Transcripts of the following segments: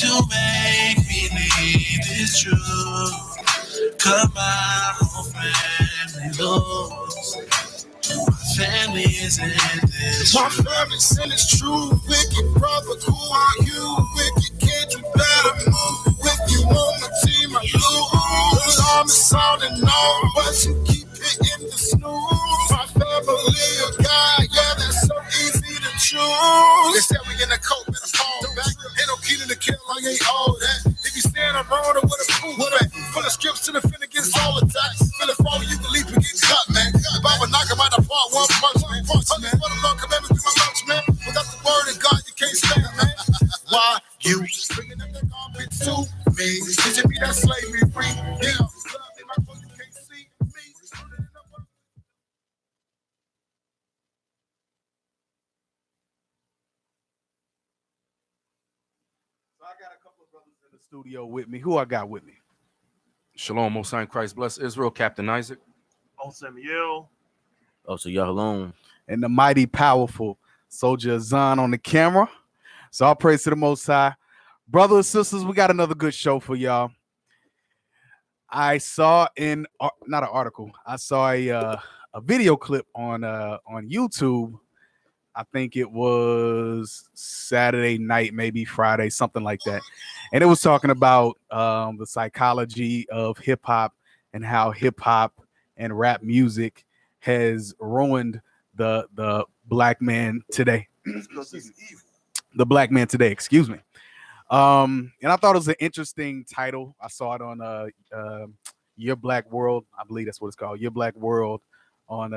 to make believe it's true. Cause my whole family knows my family isn't this. My family's in this true. Wicked brother, who are you? Wicked kid, you better move. With you on my team, I lose. The alarm is sounding on, but you keep hitting the snooze. My family a guy, yeah, that's so easy to choose. They said we in the coat, better fall back. Ain't no key to the kill, I ain't all that. If you stand around it with a proof, full of scripts to the fin against all attacks. Feel it fall, you can leap and get cut, man. The Bible knock him out the part, one punch, man. Honey for the Lord, commandments through my lunch, man. Without the word of God, you can't stand, man. Why you bringing up that garbage to me? Teaching me that slavery free. Yeah, love me, my boy, you can't see me. So I got a couple of brothers in the studio with me. Who I got with me? Shalom, Most High Christ, bless Israel, Captain Isaac. Oh, Samuel. Oh, so y'all alone. And the mighty, powerful Soldier Zahn on the camera. So all praise to the Most High. Brothers and sisters, we got another good show for y'all. I saw not an article. I saw a video clip on YouTube. I think it was Saturday night, maybe Friday, something like that. And it was talking about the psychology of hip hop and how hip hop and rap music has ruined the black man today. The black man today, excuse me. And I thought it was an interesting title. I saw it on Your Black World. I believe that's what it's called, Your Black World on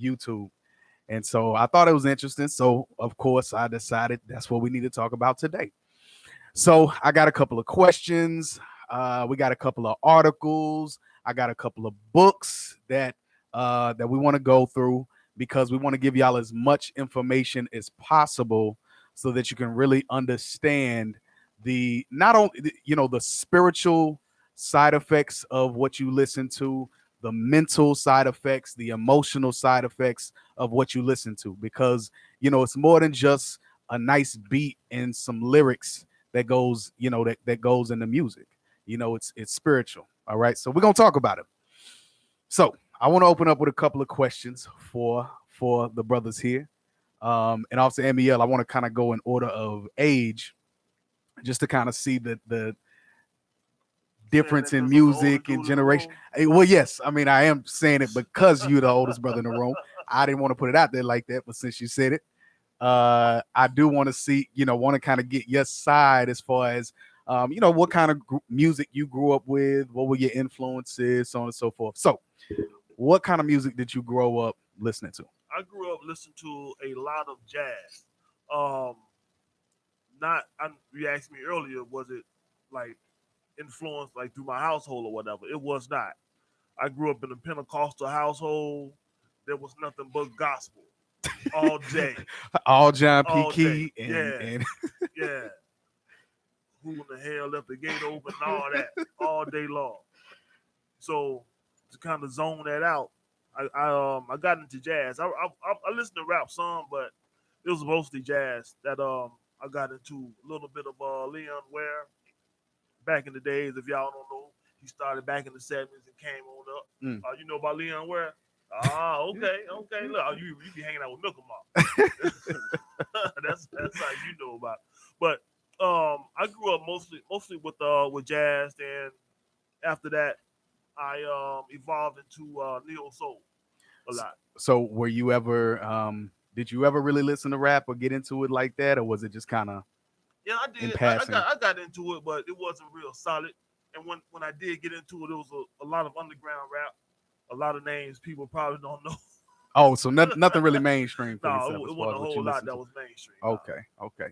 YouTube. And so I thought it was interesting. So, of course, I decided that's what we need to talk about today. So I got a couple of questions. We got a couple of articles. I got a couple of books that we want to go through because we want to give y'all as much information as possible so that you can really understand the not only the spiritual side effects of what you listen to, the mental side effects, the emotional side effects of what you listen to, because it's more than just a nice beat and some lyrics that goes that goes in the music. It's spiritual. All right, so we're gonna talk about it. So I want to open up with a couple of questions for the brothers here, and also Amiel. I want to kind of go in order of age, just to kind of see the difference in music and generation. Well, yes, I mean I am saying it because you're the oldest brother in the room. I didn't want to put it out there like that, but since you said it, I do want to see, want to kind of get your side as far as, what kind of music you grew up with, what were your influences, so on and so forth. So, what kind of music did you grow up listening to? I grew up listening to a lot of jazz. You asked me earlier, was it like influenced like through my household or whatever? It was not. I grew up in a Pentecostal household. There was nothing but gospel all day. All John P. All Key. and yeah. Who in the hell left the gate open and all that all day long. So to kind of zone that out, I got into jazz. I listened to rap some, but it was mostly jazz that I got into. A little bit of Leon Ware back in the days. If y'all don't know, he started back in the 70s and came on up. You know about Leon Ware? Ah, okay. Look, you be hanging out with Milk That's how you know about it. But I grew up mostly with jazz, and after that, I evolved into neo soul a lot. So, were you ever? Did you ever really listen to rap or get into it like that, or was it just kind of? Yeah, I did. I got into it, but it wasn't real solid. And when I did get into it, it was a lot of underground rap, a lot of names people probably don't know. Oh, so nothing really mainstream for yourself. No, it wasn't a whole lot that was mainstream. Okay.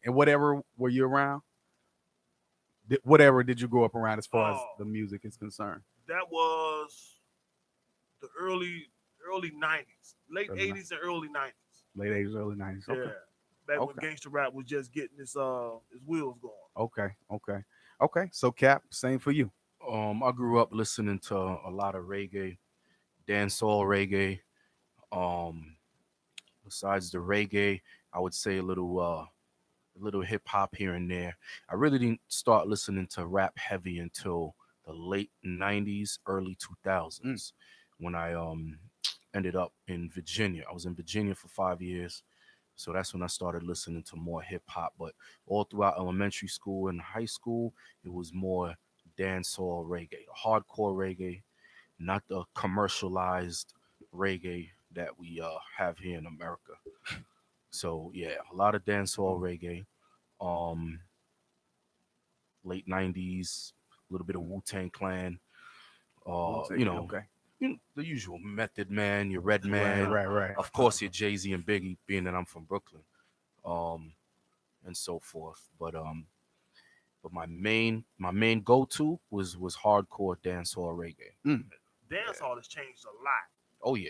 And whatever were you around? Whatever did you grow up around as far as the music is concerned? That was the early 90s, late 80s and early 90s. Late 80s, early 90s. Okay. Yeah. Back when gangster rap was just getting its wheels going. Okay. So Cap, same for you. I grew up listening to a lot of reggae, dancehall reggae. Besides the reggae, I would say a little a little hip hop here and there. I really didn't start listening to rap heavy until the late '90s, early 2000s, when I ended up in Virginia. I was in Virginia for 5 years. So that's when I started listening to more hip hop. But all throughout elementary school and high school, it was more dancehall reggae, hardcore reggae, not the commercialized reggae that we have here in America. So yeah, a lot of dancehall reggae. Um, Late '90s, a little bit of Wu Tang Clan. Okay. The usual Method Man, your Red Right, Man, right. of course your Jay Z and Biggie, being that I'm from Brooklyn, um, and so forth. But my main go to was hardcore dancehall reggae. Dance hall has changed a lot. Oh yeah,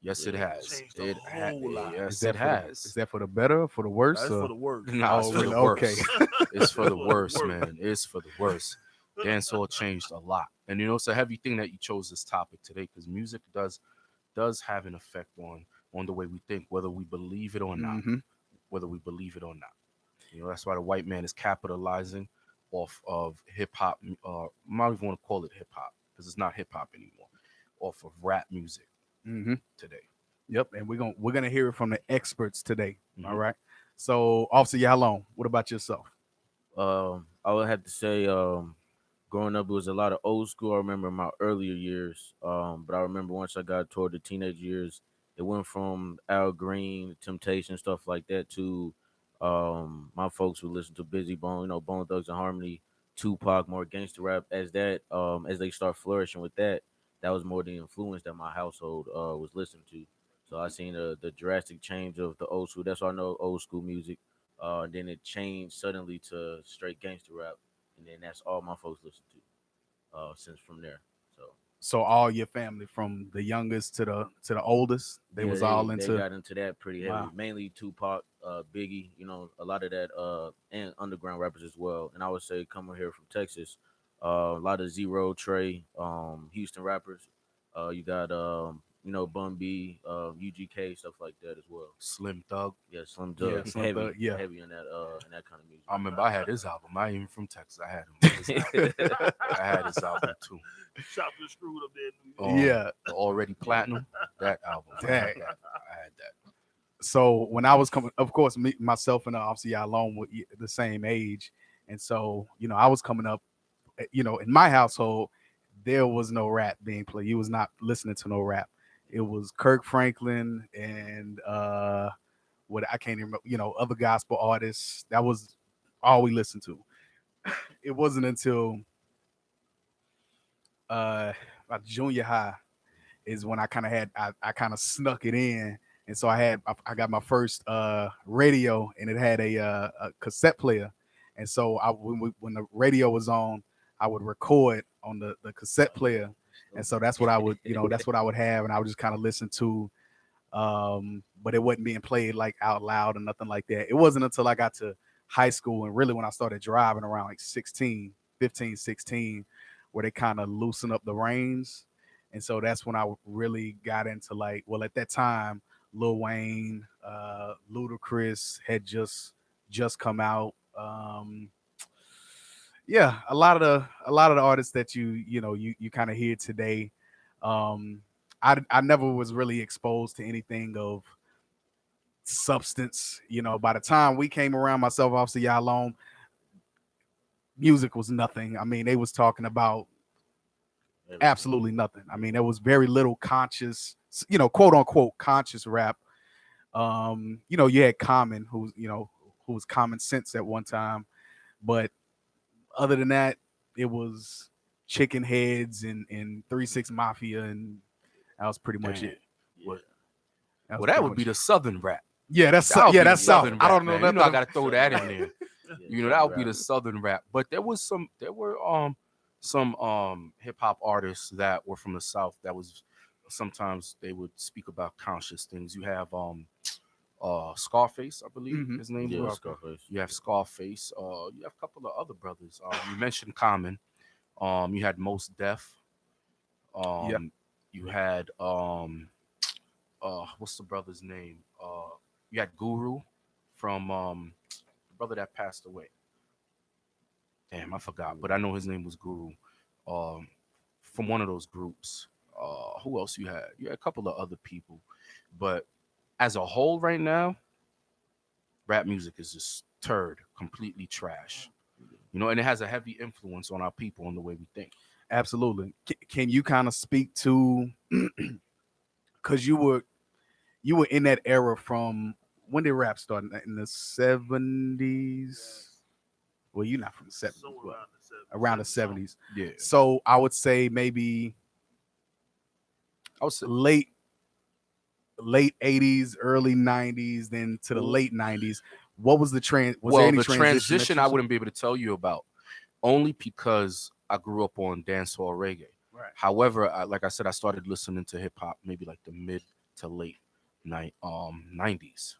yes it Yeah. has. Changed a whole lot. Is Yes that it for has. is that for the better or for the worse? That's for the worst. Nah, it's Oh, for really? the Okay. worst. It's for the worst, man. It's for the worst. Dancehall changed a lot, and it's a heavy thing that you chose this topic today because music does have an effect on the way we think, whether we believe it or not. Mm-hmm. Whether we believe it or not. That's why the white man is capitalizing off of hip hop. I don't even want to call it hip hop because it's not hip hop anymore. Off of rap music Mm-hmm. today. Yep. And we're gonna hear it from the experts today. All Mhm. right. So, Officer Yalon, what about yourself? I would have to say, growing up, it was a lot of old school. I remember my earlier years, but I remember once I got toward the teenage years, it went from Al Green, Temptation, stuff like that, to my folks would listen to Busy Bone, Bone Thugs and Harmony, Tupac, more gangster rap. As they start flourishing with that, that was more the influence that my household was listening to. So I seen the drastic change of the old school. That's why I know old school music. Then it changed suddenly to straight gangster rap, and then that's all my folks listen to since from there. So So all your family, from the youngest to the oldest, they yeah, was they all they into. got into that pretty heavy, Wow. mainly Tupac, Biggie, a lot of that, and underground rappers as well. And I would say coming here from Texas, a lot of Zero, Trey, Houston rappers. You got Bun B, UGK, stuff like that as well. Slim Thug. Yeah, Slim Yeah, Thug, Slim Thug, yeah. heavy in that kind of music. I remember I had his album. I ain't even from Texas. I had him. His album. I had his album too. Chopped and screwed up there in New York. Yeah. The Already Platinum. That album. I had Dang. that. I had that. So when I was coming, of course, myself and obviously Yalon were the same age, and so I was coming up. In my household, there was no rap being played. You was not listening to no rap. It was Kirk Franklin and what I can't even remember, other gospel artists. That was all we listened to. It wasn't until my junior high is when I kind of I kind of snuck it in, and so I got my first radio, and it had a cassette player, and so when the radio was on, I would record on the cassette player, and so that's what I would that's what I would have, and I would just kind of listen to, but it wasn't being played like out loud or nothing like that. It wasn't until I got to high school and really when I started driving around like 16, 15, 16, where they kind of loosen up the reins. And so that's when I really got into well, at that time, Lil Wayne, Ludacris had just come out. Yeah, a lot of the artists that you kind of hear today. Um, I never was really exposed to anything of substance. By the time we came around, myself, obviously, y'all alone, music was nothing. I mean, they was talking about absolutely nothing. I mean, there was very little conscious, quote unquote conscious rap. You had Common, who was Common Sense at one time, but other than that, it was Chicken Heads and 3 6 Mafia, and that was pretty much Damn. it. Well, That was that pretty would much be it. the Southern rap. Yeah, that's That would be the that's South. Southern I rap, don't know man. nothing. I gotta throw that in there. Yeah, That would be rap. the Southern rap. But there were some hip hop artists that were from the South that was sometimes they would speak about conscious things. You have Scarface, I believe Mhm. his name Yeah, was. Scarface. You have Scarface. You have a couple of other brothers. You mentioned Common. You had Most Def. Yeah. You had what's the brother's name? You had Guru from brother that passed away. Damn, I forgot, but I know his name was Guru. From one of those groups. Who else you had? You had a couple of other people, but as a whole, right now, rap music is just turd, completely trash. You know, and it has a heavy influence on our people and the way we think. Absolutely. Can you kind of speak to, because you were in that era from when did rap start, in the 70s? Well, you're not from the 70s. Somewhere Around the 70s. Yeah. So I would say maybe I was late 80s, early 90s, then to the late 90s. What was the trend? Well, the transition I wouldn't be able to tell you about, only because I grew up on dancehall reggae. Right. However, like I said, I started listening to hip hop maybe like the mid to late 90s.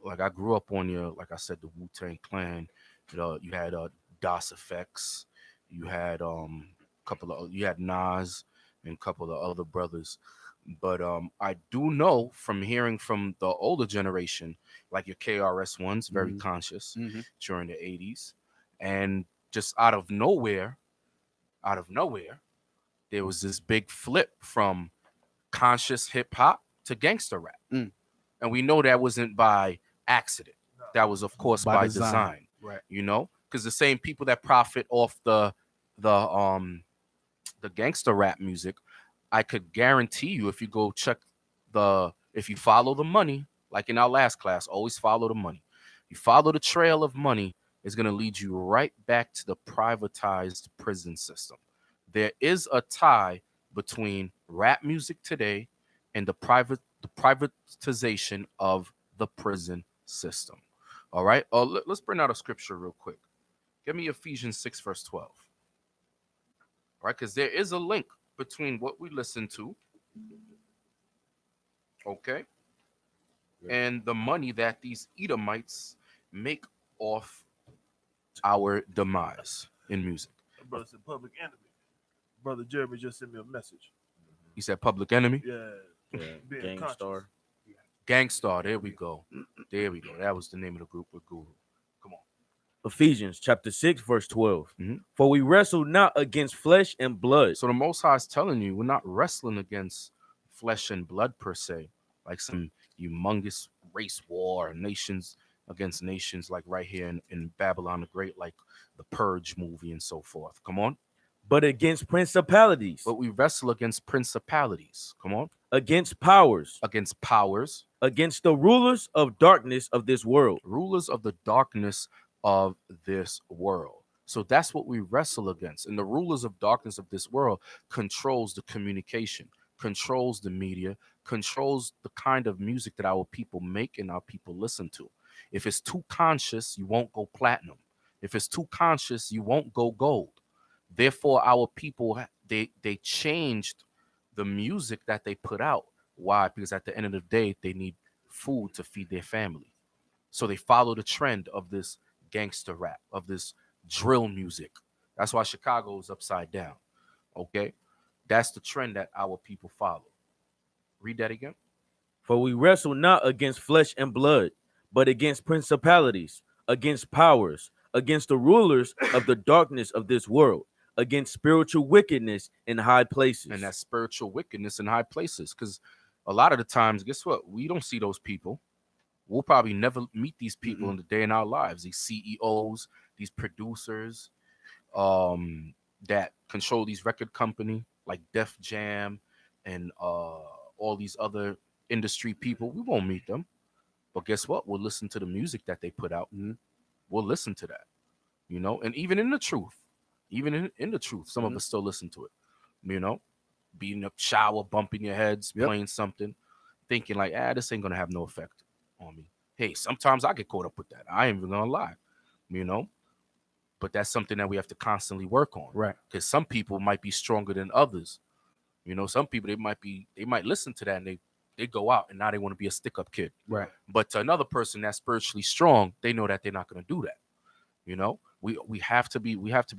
Like I grew up on like I said, the Wu-Tang Clan. You had DOS Effects. You had you had Nas and a couple of other brothers. But I do know from hearing from the older generation, like your KRS ones, very conscious during the 80s. And just out of nowhere, there was this big flip from conscious hip hop to gangster rap. And we know that wasn't by accident. That was, of course, by design. Right. You know, because the same people that profit off the gangster rap music, I could guarantee you, if you go check if you follow the money, like in our last class, always follow the money. You follow the trail of money, is going to lead you right back to the privatized prison system. There is a tie between rap music today and the privatization of the prison system. All right. Let's bring out a scripture real quick. Give me Ephesians 6, verse 12. All right, because there is a link between what we listen to, okay, and the money that these Edomites make off our demise in music. Brother said Public Enemy. Brother Jeremy just sent me a message. He said Public Enemy? Yeah. Gangstar. Gangstar. There we go. That was the name of the group with Guru. Come on. Ephesians chapter 6, verse 12. For we wrestle not against flesh and blood. So the Most High is telling you, we're not wrestling against flesh and blood per se, like some humongous race war, nations against nations, like right here in Babylon the Great, like the Purge movie and so forth. Come on. But against principalities. But we wrestle against principalities. Come on. Against powers. Against powers. Against the rulers of darkness of this world. Rulers of the darkness of this world. So that's what we wrestle against. And the rulers of darkness of this world controls the communication, controls the media, controls the kind of music that our people make and our people listen to. If it's too conscious, you won't go platinum. If it's too conscious, you won't go gold. Therefore, our people, they changed the music that they put out. Why? Because at the end of the day, they need food to feed their family. So they follow the trend of this gangster rap, of this drill music. That's why Chicago is upside down. Okay? That's the trend that our people follow. Read that again. For we wrestle not against flesh and blood, but against principalities, against powers, against the rulers of the darkness of this world, against spiritual wickedness in high places. And that's spiritual wickedness in high places. Because a lot of the times, guess what? We don't see those people. We'll probably never meet these people in the day in our lives. These CEOs, these producers that control these record company like Def Jam and all these other industry people. We won't meet them. But guess what? We'll listen to the music that they put out. We'll listen to that. You know, and even in the truth, some of us still listen to it. You know, being in the shower, bumping your heads, playing something, thinking like, this ain't going to have no effect on me. Hey, sometimes I get caught up with that. I ain't even going to lie, you know, but that's something that we have to constantly work on. Right. Because some people might be stronger than others. You know, some people, they might listen to that and they go out and now they want to be a stick-up kid. Right. But to another person that's spiritually strong, they know that they're not going to do that. You know, we have to be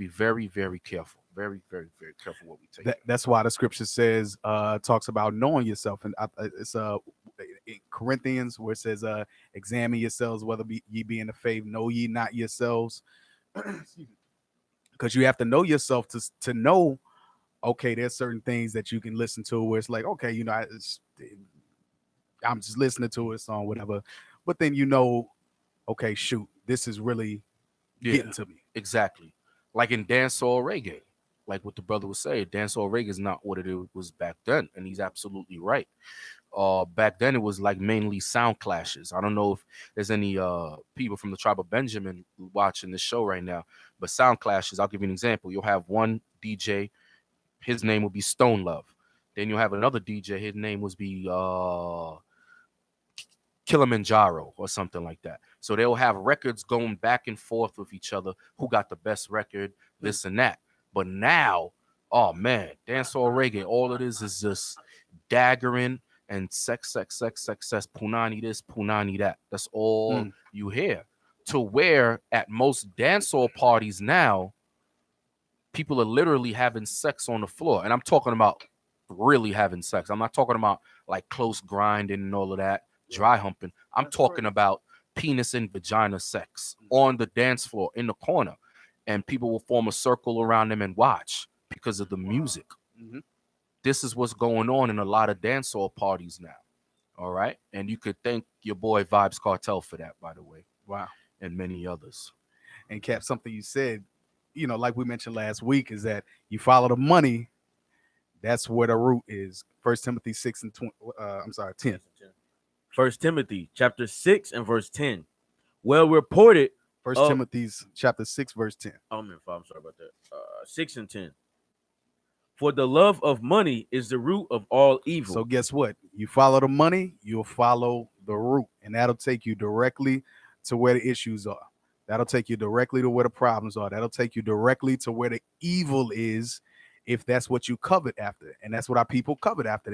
very, very careful. Very, very, very careful what we take. That's why the scripture says, talks about knowing yourself. And it's Corinthians, where it says, examine yourselves whether ye be in the faith, know ye not yourselves. Because you have to know yourself to know, okay, there's certain things that you can listen to where it's like, okay, I'm just listening to a song, whatever. But then okay, shoot, this is really getting to me. Exactly. Like in dancehall reggae, like what the brother was saying, dancehall reggae is not what it was back then, and he's absolutely right. Back then it was like mainly sound clashes. I don't know if there's any people from the tribe of Benjamin watching this show right now, but sound clashes, I'll give you an example. You'll have one DJ, his name will be Stone Love. Then you'll have another DJ, his name would be Kilimanjaro or something like that. So they'll have records going back and forth with each other, who got the best record, this and that. But now, oh man, dancehall reggae, all it is just daggering and sex, punani this, punani that. That's all you hear. To where at most dancehall parties now, people are literally having sex on the floor. And I'm talking about really having sex. I'm not talking about like close grinding and all of that, dry humping. I'm talking about penis and vagina sex on the dance floor in the corner. And people will form a circle around them and watch because of the music. This is what's going on in a lot of dancehall parties now. All right. And you could thank your boy Vibes Cartel for that, by the way. Wow. And many others. And Cap, something you said, like we mentioned last week, is that you follow the money. That's where the root is. 1 Timothy 6 and 10. 1 Timothy chapter 6 and verse 10. Well reported. 1 Timothy's chapter 6, verse 10. I'm sorry about that. 6 and 10. For the love of money is the root of all evil. So guess what? You follow the money, you'll follow the root. And that'll take you directly to where the issues are. That'll take you directly to where the problems are. That'll take you directly to where the evil is, if that's what you covet after. And that's what our people covet after.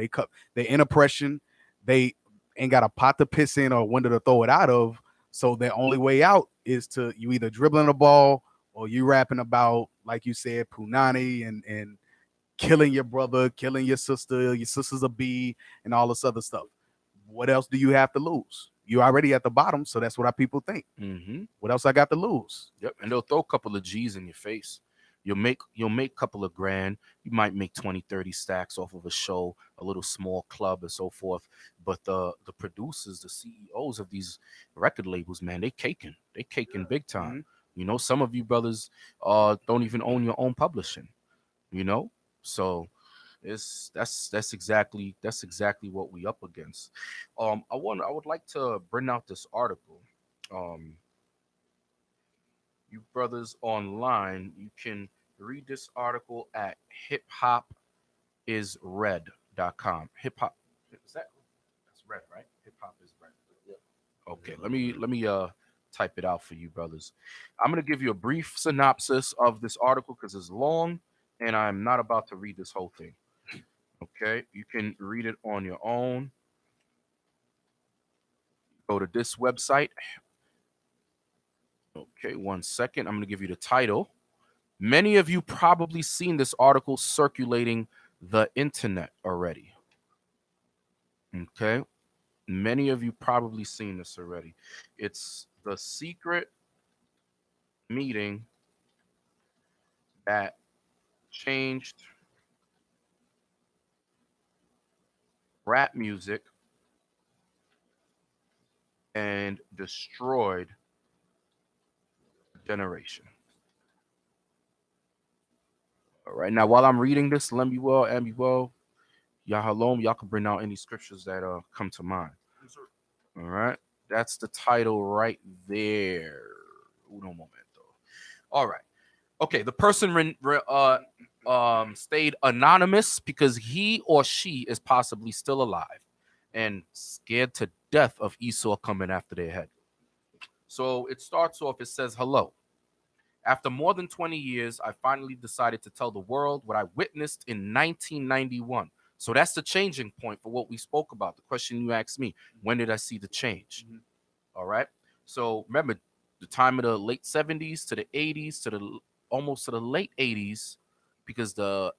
They're in oppression. They ain't got a pot to piss in or a window to throw it out of. So their only way out is to you either dribbling the ball or you rapping about, like you said, punani and killing your brother, killing your sister's a bee, and all this other stuff. What else do you have to lose? You're already at the bottom, so that's what our people think. What else I got to lose? Yep, and they'll throw a couple of G's in your face. You'll make a couple of grand. You might make 20, 30 stacks off of a show, a little small club and so forth. But the producers, the CEOs of these record labels, man, they caking big time. Some of you brothers don't even own your own publishing. So that's exactly what we up against. I would like to bring out this article. You brothers online, you can read this article at hiphopisred.com. Hip hop, that's red, right? Hip hop is red. Yep. Okay, let me type it out for you brothers. I'm gonna give you a brief synopsis of this article because it's long and I'm not about to read this whole thing. Okay, you can read it on your own. Go to this website. Okay, 1 second. I'm going to give you the title. Many of you probably seen this article circulating the internet already. Okay, many of you probably seen this already. It's the secret meeting that changed rap music and destroyed a generation. All right. Now, while I'm reading this, Lemuel, Ambuel, Yahalom, y'all can bring out any scriptures that come to mind. Yes, sir. All right. That's the title right there. Uno momento. All right. Okay. The person stayed anonymous because he or she is possibly still alive and scared to death of Esau coming after their head. So it starts off, it says, hello. After more than 20 years, I finally decided to tell the world what I witnessed in 1991. So that's the changing point for what we spoke about. The question you asked me, when did I see the change? All right. So remember the time of the late 70s to the 80s to almost to the late 80s, because the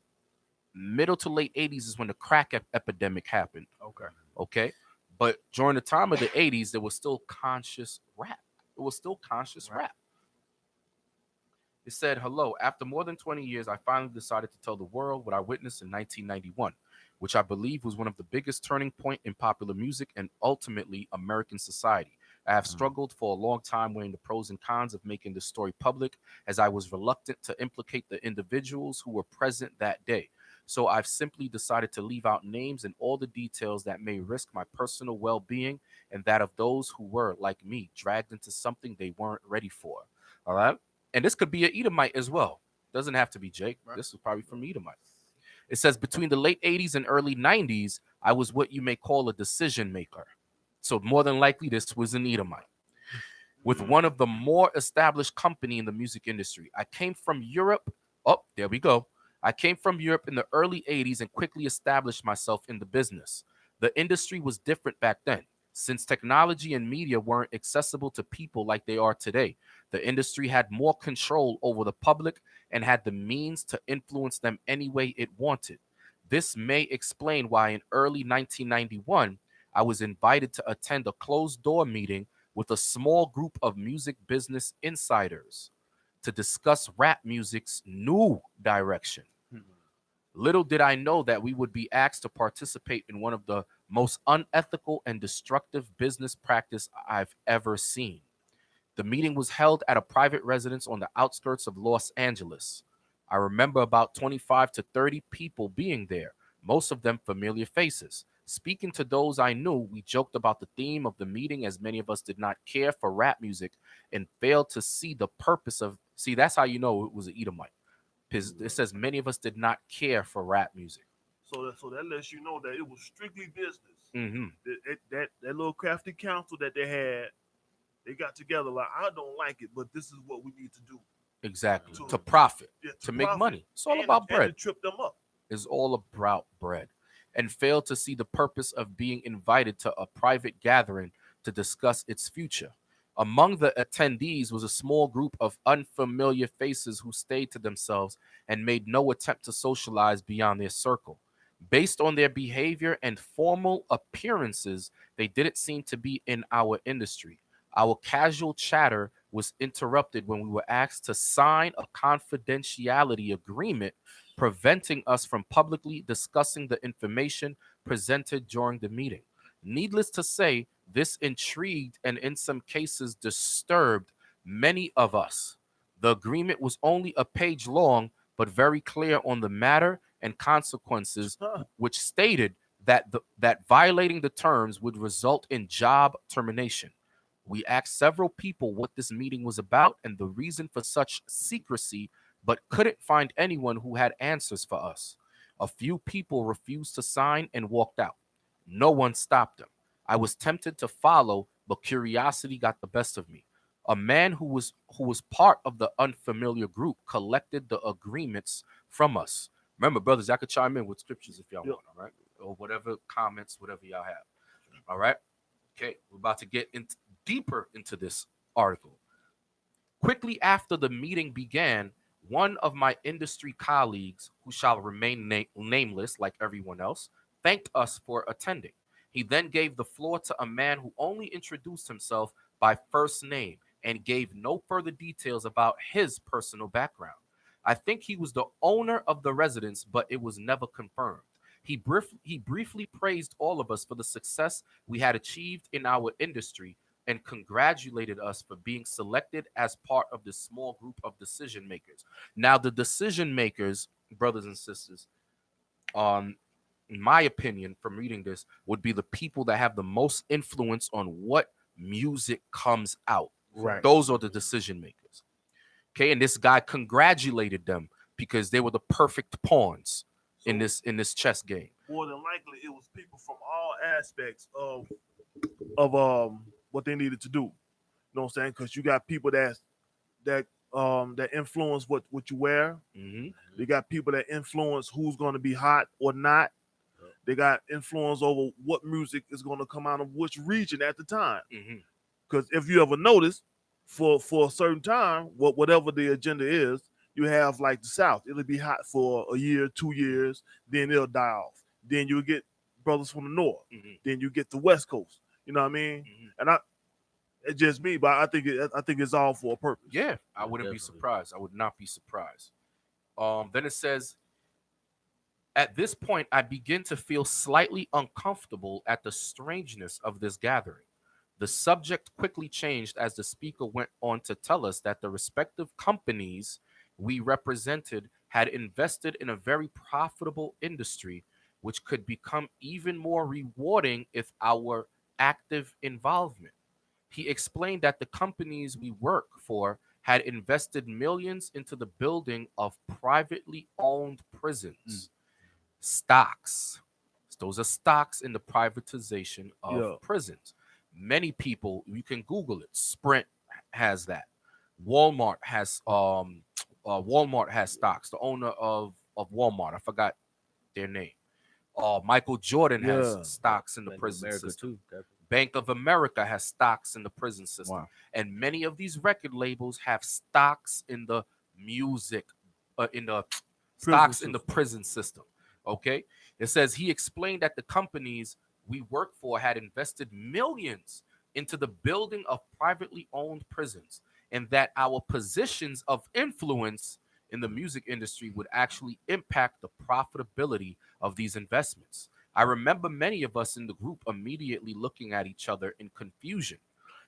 middle to late 80s is when the crack epidemic happened. Okay. But during the time of the 80s, there was still conscious rap. It was still conscious rap. It said, hello, after more than 20 years, I finally decided to tell the world what I witnessed in 1991, which I believe was one of the biggest turning point in popular music and ultimately American society. I have struggled for a long time weighing the pros and cons of making this story public, as I was reluctant to implicate the individuals who were present that day. So I've simply decided to leave out names and all the details that may risk my personal well-being and that of those who were, like me, dragged into something they weren't ready for. All right? And this could be an Edomite as well. Doesn't have to be Jake. Right. This is probably from Edomite. It says, between the late 80s and early 90s, I was what you may call a decision maker. So more than likely, this was an Edomite. With one of the more established company in the music industry. I came from Europe. Oh, there we go. I came from Europe in the early 80s and quickly established myself in the business. The industry was different back then. Since technology and media weren't accessible to people like they are today, the industry had more control over the public and had the means to influence them any way it wanted. This may explain why in early 1991, I was invited to attend a closed-door meeting with a small group of music business insiders to discuss rap music's new direction. Little did I know that we would be asked to participate in one of the most unethical and destructive business practice I've ever seen. The meeting was held at a private residence on the outskirts of Los Angeles. I remember about 25 to 30 people being there, most of them familiar faces. Speaking to those I knew, we joked about the theme of the meeting, as many of us did not care for rap music and failed to see the purpose of. See, that's how you know it was an Edomite. Because it says many of us did not care for rap music. So that lets you know that it was strictly business. Mm-hmm. That little crafty council that they had, they got together like, I don't like it, but this is what we need to do. Exactly. To profit, to make profit. money. It's all about bread. And to trip them up. It's all about bread. And failed to see the purpose of being invited to a private gathering to discuss its future. Among the attendees was a small group of unfamiliar faces who stayed to themselves and made no attempt to socialize beyond their circle. Based on their behavior and formal appearances, they didn't seem to be in our industry. Our casual chatter was interrupted when we were asked to sign a confidentiality agreement, preventing us from publicly discussing the information presented during the meeting. Needless to say, this intrigued and in some cases disturbed many of us. The agreement was only a page long, but very clear on the matter and consequences, which stated that that violating the terms would result in job termination. We asked several people what this meeting was about and the reason for such secrecy, but couldn't find anyone who had answers for us. A few people refused to sign and walked out. No one stopped them. I was tempted to follow, but curiosity got the best of me. A man who was part of the unfamiliar group collected the agreements from us. Remember, brothers, y'all could chime in with scriptures if y'all want, all right? Or whatever comments, whatever y'all have. All right? Okay, we're about to get deeper into this article. Quickly after the meeting began, one of my industry colleagues, who shall remain nameless like everyone else, thanked us for attending. He then gave the floor to a man who only introduced himself by first name and gave no further details about his personal background. I think he was the owner of the residence, but it was never confirmed. He briefly praised all of us for the success we had achieved in our industry and congratulated us for being selected as part of this small group of decision makers. Now, the decision makers, brothers and sisters, in my opinion, from reading this, would be the people that have the most influence on what music comes out. Right. Those are the decision makers. Okay, and this guy congratulated them because they were the perfect pawns in this chess game. More than likely, it was people from all aspects of what they needed to do. You know what I'm saying? Because you got people that influence what you wear. Mm-hmm. They got people that influence who's going to be hot or not. They got influence over what music is going to come out of which region at the time. Because if you ever notice, for a certain time, whatever the agenda is, you have like the South. It'll be hot for a year, 2 years, then it'll die off. Then you'll get brothers from the north. Mhm. Then you get the West Coast. You know what I mean? Mhm. And it's just me, but I think it's all for a purpose. Yeah, I wouldn't be definitely. surprised. I would not be surprised. Then it says, at this point, I begin to feel slightly uncomfortable at the strangeness of this gathering. The subject quickly changed as the speaker went on to tell us that the respective companies we represented had invested in a very profitable industry, which could become even more rewarding if our active involvement. He explained that the companies we work for had invested millions into the building of privately owned prisons. Stocks. Those are stocks in the privatization of Yeah. prisons. Many people, you can Google it. Sprint has that. Walmart has stocks. The owner of Walmart, I forgot their name. Michael Jordan has Yeah. stocks in the Bank of prison America system. too. Definitely. Bank of America has stocks in the prison system. Wow. And many of these record labels have stocks in the music, in the stocks in the prison system. Okay. It says he explained that the companies we work for had invested millions into the building of privately owned prisons, and that our positions of influence in the music industry would actually impact the profitability of these investments. I remember many of us in the group immediately looking at each other in confusion.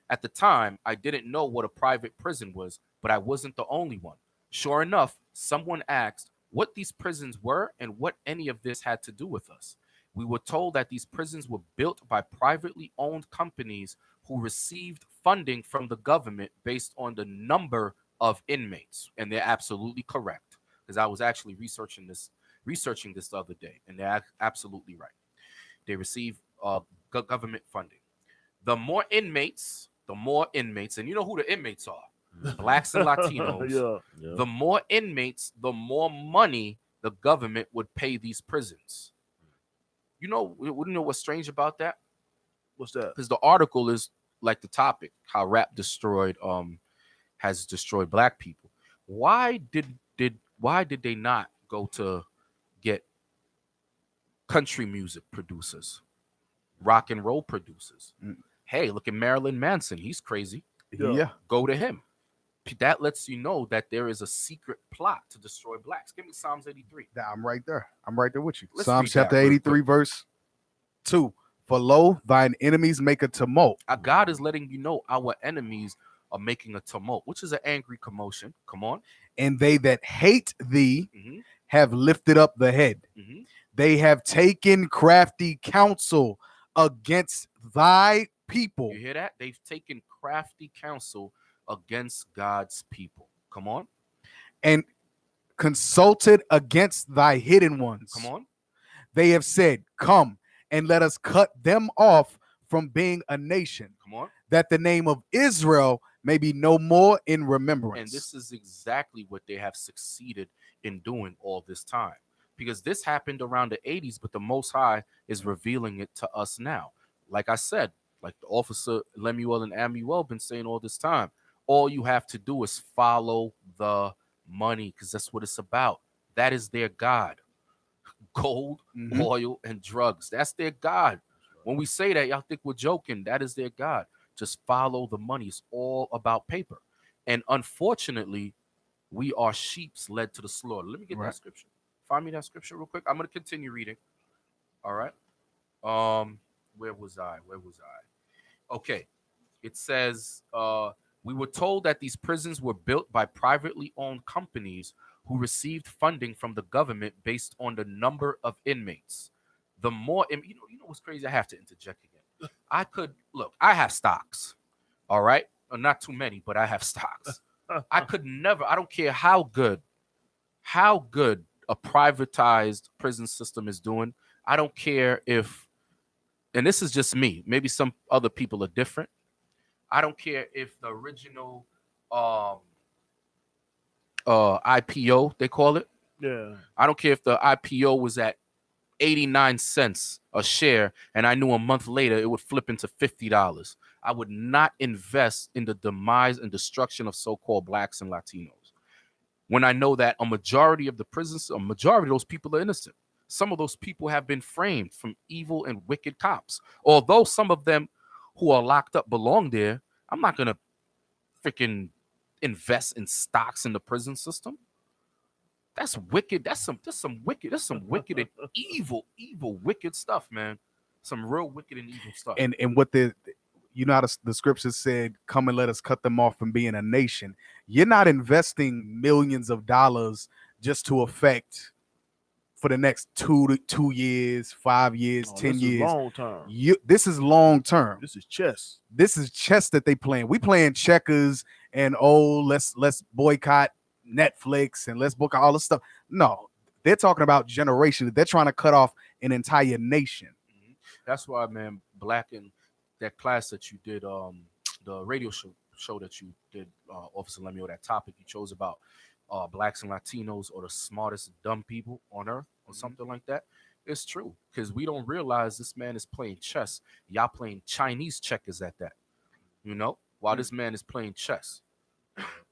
At the time, I didn't know what a private prison was, but I wasn't the only one. Sure enough, someone asked what these prisons were and what any of this had to do with us. We were told that these prisons were built by privately owned companies who received funding from the government based on the number of inmates. And they're absolutely correct, because I was actually researching this the other day, and they're absolutely right. They receive government funding. The more inmates, and you know who the inmates are, blacks and Latinos. Yeah. Yeah. The more inmates, the more money the government would pay these prisons. You know, wouldn't know what's strange about that? What's that? Because the article is like the topic, how rap has destroyed black people. Why did they not go to get country music producers, rock and roll producers? Mm. Hey, look at Marilyn Manson. He's crazy. Yeah. Go to him. That lets you know that there is a secret plot to destroy blacks. Give me Psalms 83. I'm right there. I'm right there with you. Let's Psalms read that chapter real 83, quick. verse 2. For lo, thine enemies make a tumult. God is letting you know our enemies are making a tumult, which is an angry commotion. Come on. And they that hate thee Mhm, have lifted up the head. mhm. They have taken crafty counsel against thy people. You hear that? They've taken crafty counsel against God's people. Come on. And consulted against thy hidden ones. Come on. They have said, come and let us cut them off from being a nation, Come on. that the name of Israel may be no more in remembrance. And this is exactly what they have succeeded in doing all this time. Because this happened around the 80s, but the Most High is revealing it to us now. Like I said, like the officer Lemuel and Amuel been saying all this time, all you have to do is follow the money, because that's what it's about. That is their God. Gold, Mhm. oil, and drugs. That's their God. When we say that, y'all think we're joking. That is their God. Just follow the money. It's all about paper. And unfortunately, we are sheeps led to the slaughter. Let me get Right. that scripture. Find me that scripture real quick. I'm going to continue reading. All right. Where was I? Okay. It says, we were told that these prisons were built by privately owned companies who received funding from the government based on the number of inmates. The more, you know what's crazy? I have to interject again. I have stocks. All right. Not too many, but I have stocks. I could never, I don't care how good a privatized prison system is doing. I don't care if, and this is just me, maybe some other people are different. I don't care if the original IPO, they call it. Yeah. I don't care if the IPO was at 89 cents a share and I knew a month later it would flip into $50. I would not invest in the demise and destruction of so-called blacks and Latinos when I know that a majority of those people are innocent. some of those people have been framed from evil and wicked cops. Although some of them who are locked up belong there, I'm not gonna freaking invest in stocks in the prison system. That's wicked. That's some wicked and evil, wicked stuff, man. Some real wicked and evil stuff. And what the how the scriptures said, come and let us cut them off from being a nation. You're not investing millions of dollars just to affect for the next 2 years, 5 years, 10 years. Long term. This is long term. This is chess. This is chess that they playing. We playing checkers and let's boycott Netflix and let's boycott all this stuff. No, they're talking about generations. They're trying to cut off an entire nation. That's why, man, Black in that class that you did, the radio show that you did, Officer Lemuel, that topic you chose about Blacks and Latinos or the smartest dumb people on earth or something like that. It's true, because we don't realize this man is playing chess. Y'all playing Chinese checkers at that, while this man is playing chess.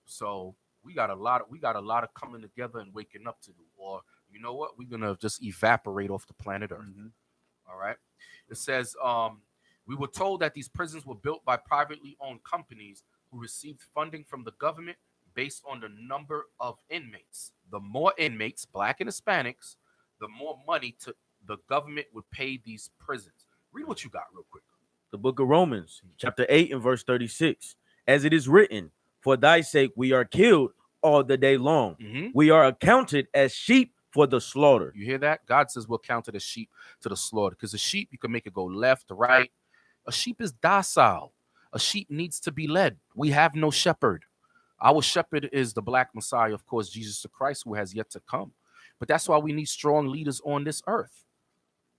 So we got a lot of coming together and waking up to do. Or you know what? We're gonna just evaporate off the planet Earth. All right. It says, we were told that these prisons were built by privately owned companies who received funding from the government based on the number of inmates. The more inmates, Black and Hispanics, the more money the government would pay these prisons. Read what you got real quick. The book of Romans, chapter 8 and verse 36. As it is written, for thy sake we are killed all the day long. We are accounted as sheep for the slaughter. You hear that? God says we're counted as sheep to the slaughter. Because a sheep, you can make it go left, right. A sheep is docile. A sheep needs to be led. We have no shepherd. Our shepherd is the Black Messiah, of course, Jesus the Christ, who has yet to come. But that's why we need strong leaders on this earth.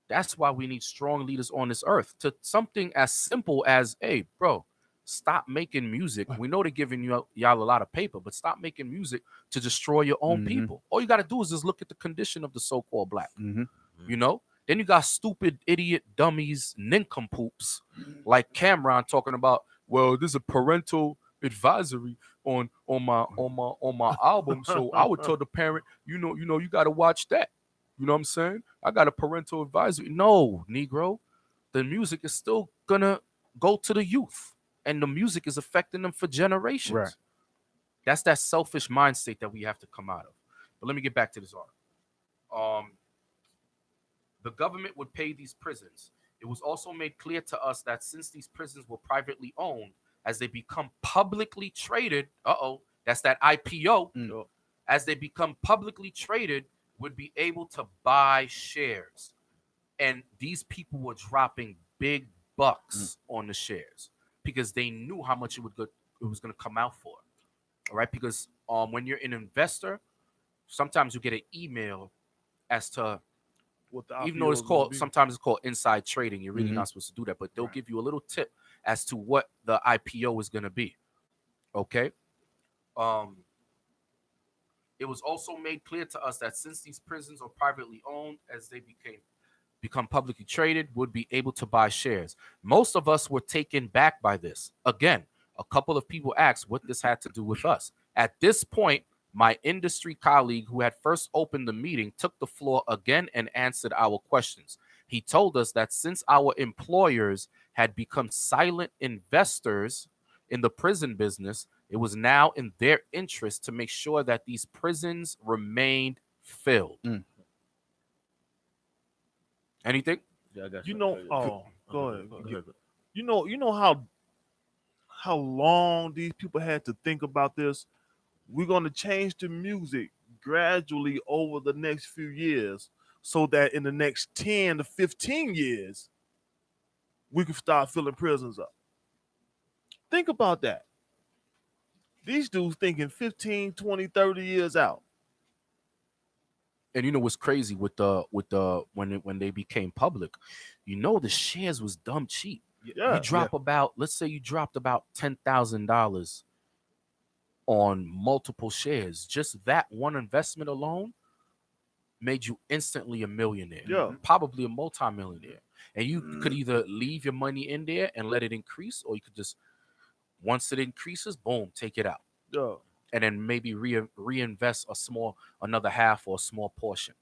That's why we need strong leaders on this earth. To something as simple as, hey, bro, stop making music. We know they're giving y'all a lot of paper, but stop making music to destroy your own people. All you got to do is just look at the condition of the so-called Black. Then you got stupid, idiot, dummies, nincompoops like Cameron talking about, well, there's a parental advisory on my album, so I would tell the parent, you got to watch that. You know what I'm saying? I got a parental advisory. No, Negro, the music is still gonna go to the youth, and the music is affecting them for generations. Right. That's that selfish mind state that we have to come out of. But let me get back to this article. The government would pay these prisons. It was also made clear to us that since these prisons were privately owned, as they become publicly traded, that's that IPO, as they become publicly traded, would be able to buy shares. And these people were dropping big bucks on the shares because they knew how much it was going to come out for. All right, because when you're an investor, sometimes you get an email as to what the even though sometimes it's called inside trading. You're really not supposed to do that, but they'll give you a little tip as to what the IPO is going to be. Okay. It was also made clear to us that since these prisons are privately owned, as they become publicly traded, would be able to buy shares. Most of us were taken back by this. Again, a couple of people asked what this had to do with us. At this point, my industry colleague who had first opened the meeting took the floor again and answered our questions. He told us that since our employers had become silent investors in the prison business, it was now in their interest to make sure that these prisons remained filled. Anything? Yeah, I got go ahead. You know how long these people had to think about this? We're going to change the music gradually over the next few years so that in the next 10 to 15 years, we can start filling prisons up. Think about that. These dudes thinking 15, 20, 30 years out. And you know what's crazy with the when they became public, the shares was dumb cheap. Yeah. You drop let's say you dropped about $10,000 on multiple shares. Just that one investment alone made you instantly a millionaire. Yeah. Probably a multimillionaire. And you could either leave your money in there and let it increase, or you could just, once it increases, boom, take it out. Yeah. And then maybe reinvest another half or a small portion.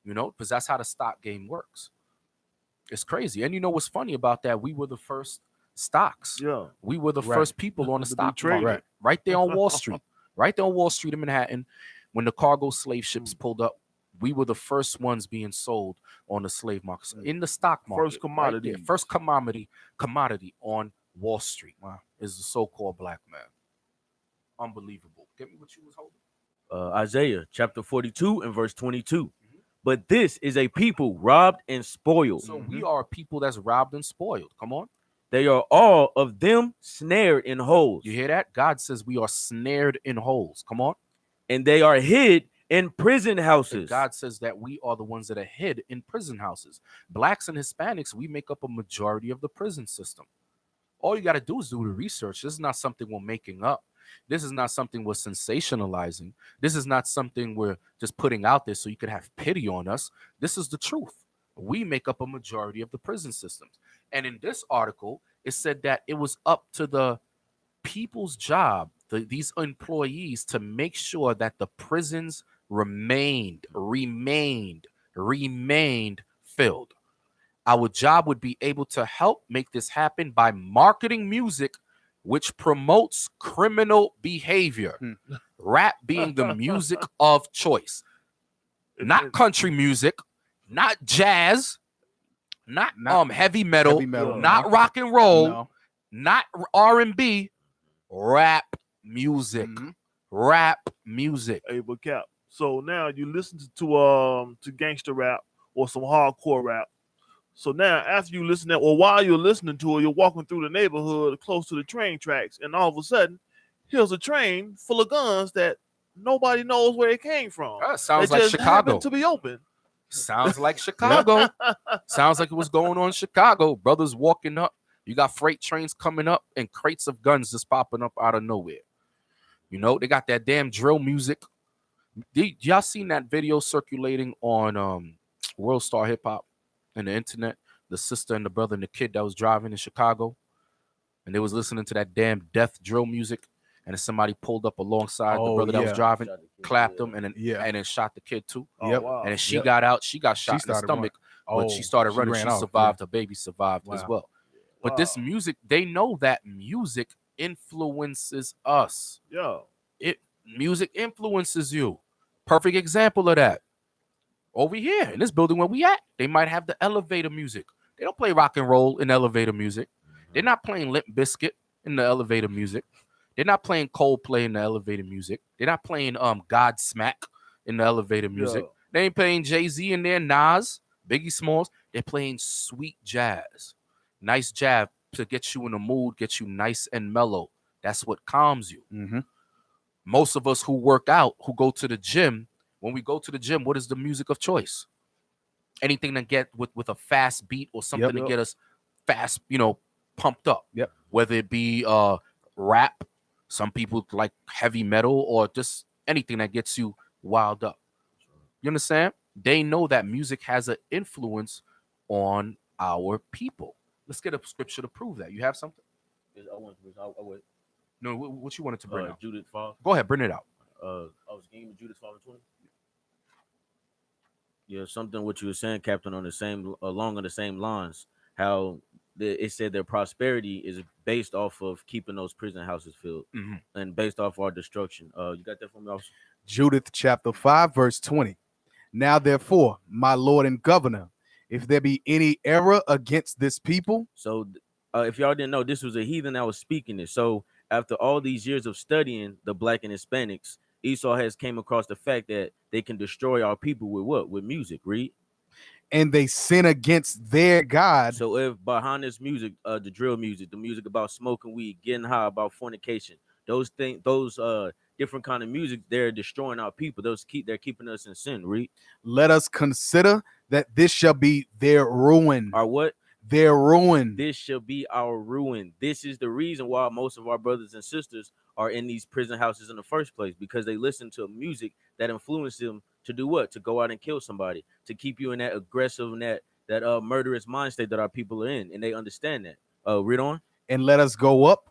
you know, because that's how the stock game works. It's crazy. And you know what's funny about that? We were the first stocks. Yeah. We were the Right. first people on the To be stock traded. market, right there on Wall Street, right there on Wall Street in Manhattan. When the cargo slave ships pulled up, we were the first ones being sold on the slave market in the stock market. First commodity. Right there. First commodity on Wall Street. Wow, is the so-called black man. Unbelievable. Get me what you was holding. Isaiah chapter 42 and verse 22. But this is a people robbed and spoiled. So we are people that's robbed and spoiled. Come on. They are all of them snared in holes. You hear that? God says we are snared in holes. Come on. And they are hid in prison And houses. God says that we are the ones that are hid in prison houses. Blacks and Hispanics, we make up a majority of the prison system. All you got to do is do the research. This is not something we're making up. This is not something we're sensationalizing. This is not something we're just putting out there so you could have pity on us. This is the truth. We make up a majority of the prison systems. And in this article, it said that it was up to the people's job, these employees, to make sure that the prisons remained filled. Our job would be able to help make this happen by marketing music which promotes criminal behavior. Rap being the music of choice. Not country music, not jazz, not heavy metal, not rock and roll, not R&B, rap music. Rap music. Hey, but Cap. So now you listen to gangster rap or some hardcore rap. So now, after you listen to it, or while you're listening to it, you're walking through the neighborhood close to the train tracks, and all of a sudden, here's a train full of guns that nobody knows where it came from. Sounds They like just Chicago. happened to be open. Sounds like Chicago. Sounds like it was going on in Chicago. Brothers walking up. You got freight trains coming up and crates of guns just popping up out of nowhere. You know, they got that damn drill music. Y'all seen that video circulating on World Star Hip Hop and the internet? The sister and the brother and the kid that was driving in Chicago, and they was listening to that damn death drill music, and then somebody pulled up alongside the brother that was driving, clapped him, and then shot the kid too. Oh, wow. And then she got out. She got shot in the stomach, but she started running. She survived. Her baby survived as well. But this music, they know that music influences us. Yeah. Music influences you. Perfect example of that. Over here in this building where we at, they might have the elevator music. They don't play rock and roll in elevator music. They're not playing Limp Bizkit in the elevator music. They're not playing Coldplay in the elevator music. They're not playing Godsmack in the elevator music. Yeah. They ain't playing Jay-Z in there, Nas, Biggie Smalls. They're playing sweet jazz. Nice jazz to get you in the mood, get you nice and mellow. That's what calms you. Most of us who work out, who go to the gym, when we go to the gym, what is the music of choice? Anything to get with a fast beat or something to get us fast, pumped up. Whether it be rap, some people like heavy metal, or just anything that gets you wild up. You understand? They know that music has an influence on our people. Let's get a scripture to prove that. You have something? No, what you wanted to bring out? Judith 5. Go ahead, bring it out. I was getting Judith 5 and 20. Yeah, something what you were saying, Captain, on the same along the same lines. How it said their prosperity is based off of keeping those prison houses filled, and based off our destruction. You got that from me, officer? Judith chapter 5, verse 20. Now, therefore, my Lord and Governor, if there be any error against this people. So, if y'all didn't know, this was a heathen that was speaking this. So, after all these years of studying the black and Hispanics, Esau has came across the fact that they can destroy our people with what? With music, read. And they sin against their God. So if behind this music, the drill music, the music about smoking weed, getting high, about fornication, those things, those different kind of music, they're destroying our people. They're keeping us in sin, read. Let us consider that this shall be their ruin. Our what? Their ruin. This shall be our ruin. This is the reason why most of our brothers and sisters are in these prison houses in the first place, because they listen to music that influenced them to do what? To go out and kill somebody, to keep you in that aggressive and that murderous mind state that our people are in, and they understand that. Read on. And let us go up,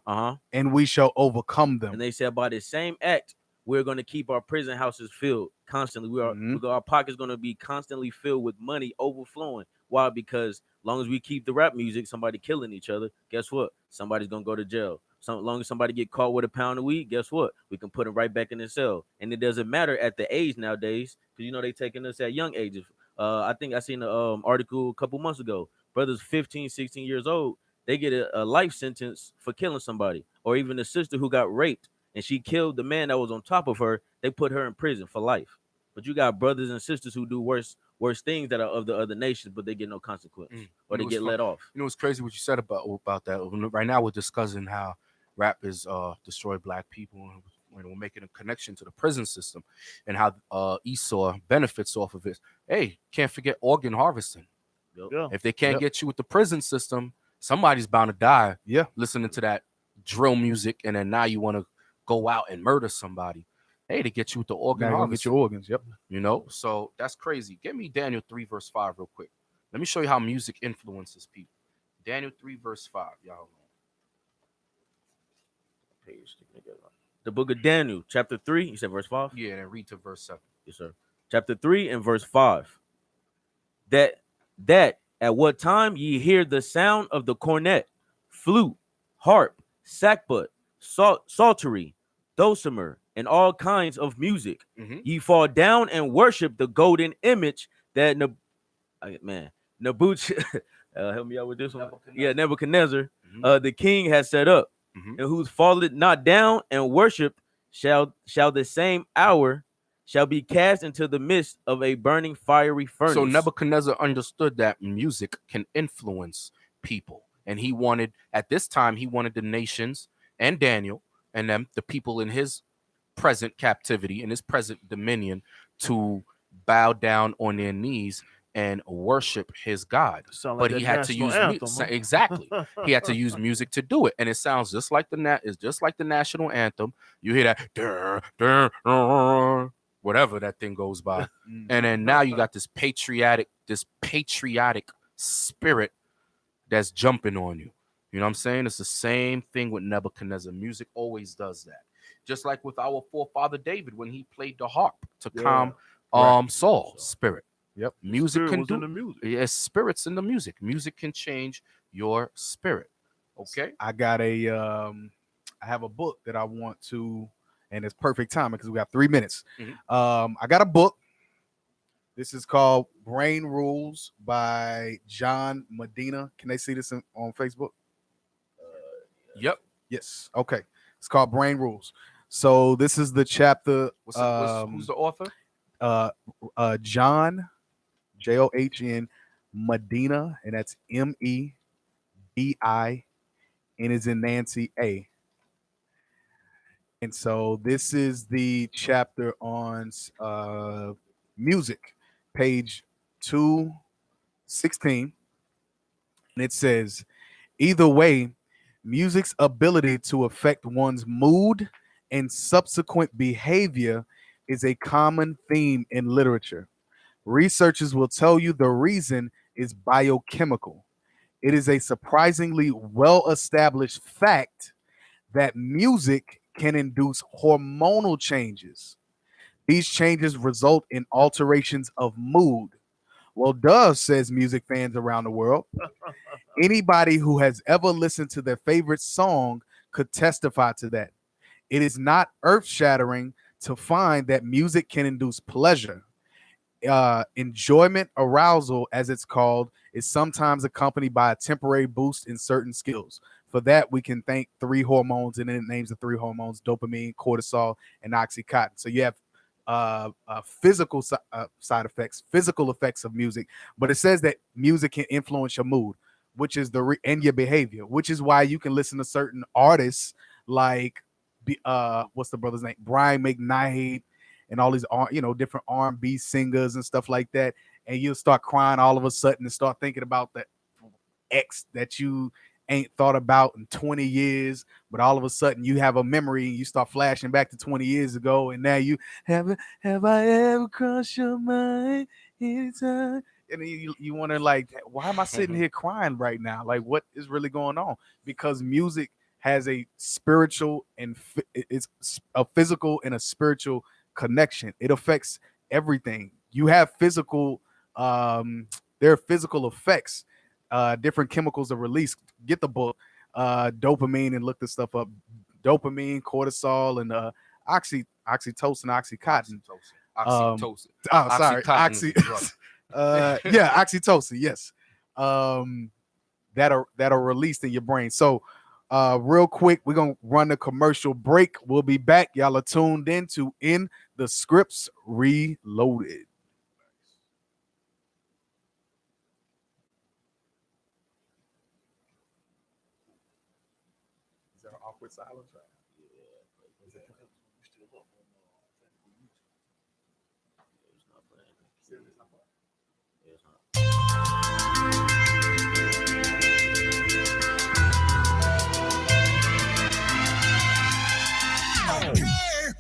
and we shall overcome them. And they said by the same act we're going to keep our prison houses filled constantly. Our pockets going to be constantly filled with money overflowing. Why? Because long as we keep the rap music, somebody killing each other, guess what? Somebody's going to go to jail. So long as somebody get caught with a pound of weed, guess what? We can put them right back in the cell. And it doesn't matter at the age nowadays, because they taking us at young ages. I think I seen an article a couple months ago. Brothers 15, 16 years old, they get a life sentence for killing somebody. Or even a sister who got raped and she killed the man that was on top of her, they put her in prison for life. But you got brothers and sisters who do worse things that are of the other nations, but they get no consequence or they get let off. It's crazy what you said about that. Right now we're discussing how rap is destroyed black people, and we're making a connection to the prison system and how Esau benefits off of it. Hey, can't forget organ harvesting. Yeah. If they can't get you with the prison system, somebody's bound to die. Yeah, listening to that drill music, and then now you want to go out and murder somebody. Hey, to get you with the organ harvest. Get your organs. Yep. So that's crazy. Give me Daniel 3 verse 5 real quick. Let me show you how music influences people. Daniel 3 verse 5. Y'all. The book of Daniel, chapter 3. You said verse 5? Yeah, and then read to verse 7. Yes, sir. Chapter 3 and verse 5. That at what time ye hear the sound of the cornet, flute, harp, sackbut, psaltery, dulcimer, and all kinds of music, ye fall down and worship the golden image that Nebuchadnezzar, help me out with this one. Nebuchadnezzar, the king has set up, and whose fallen not down and worship shall the same hour shall be cast into the midst of a burning fiery furnace. So Nebuchadnezzar understood that music can influence people. And at this time, he wanted the nations and Daniel and the people in his present captivity, in his present dominion, to bow down on their knees and worship his God. But he had to use music. Exactly. He had to use music to do it. And it sounds just like the national anthem. You hear that whatever that thing goes by. And then now you got this patriotic spirit that's jumping on you. You know what I'm saying? It's the same thing with Nebuchadnezzar. Music always does that. Just like with our forefather David when he played the harp to calm Saul's spirit. Yep. Music can do in the music. Yes, spirits in the music. Music can change your spirit. Okay. I got I have a book that I want to, and it's perfect timing because we got 3 minutes. I got a book. This is called Brain Rules by John Medina. Can they see this on Facebook? Yep. Yes. Okay. It's called Brain Rules. So this is the chapter. Who's the author? John, John Medina, and that's Medina, and is in Nancy A. And so this is the chapter on music, page 216. And it says, either way, music's ability to affect one's mood and subsequent behavior is a common theme in literature. Researchers will tell you the reason is biochemical. It is a surprisingly well-established fact that music can induce hormonal changes. These changes result in alterations of mood. Well, Dove says music fans around the world. Anybody who has ever listened to their favorite song could testify to that. It is not earth-shattering to find that music can induce pleasure. Enjoyment, arousal, as it's called, is sometimes accompanied by a temporary boost in certain skills. For that, we can thank 3 hormones, and then it names the 3 hormones: dopamine, cortisol, and oxytocin. So you have physical side effects, physical effects of music, but it says that music can influence your mood, which is and your behavior, which is why you can listen to certain artists like what's the brother's name, Brian McKnight, and all these different R&B singers and stuff like that, and you'll start crying all of a sudden and start thinking about the ex that you ain't thought about in 20 years, but all of a sudden you have a memory and you start flashing back to 20 years ago, and now you have I ever crossed your mind anytime? And then you wonder, like, why am I sitting here crying right now? Like, what is really going on? Because music has a spiritual and it's a physical and a spiritual connection. It affects everything. You have physical, there are physical effects. Different chemicals are released. Get the book, dopamine, and look this stuff up. Dopamine, cortisol, and oxytocin, oxycontin. Oxytocin. Sorry, Oxycontin. yeah, oxytocin. Yes, that are released in your brain. So, real quick, we're gonna run the commercial break. We'll be back. Y'all are tuned in to In the Scripts Reloaded. Is there an awkward silence? Right?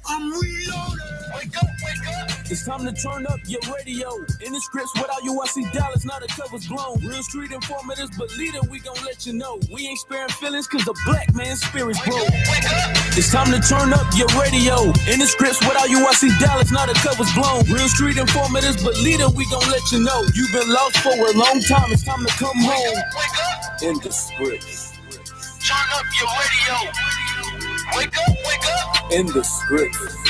I'm reloaded. Wake up, wake up. It's time to turn up your radio. In the scripts with IUICDallas, now the cover's blown. Real street informatives, but leader, we gon' let you know. We ain't sparing feelings, cause the black man's spirit's broke. It's time to turn up your radio. In the scripts with IUICDallas, now the cover's blown. Real street informatives, but leader, we gon' let you know. You've been lost for a long time, it's time to come home. In the scripts. Turn up your radio. Wake up, wake up. In the scripts.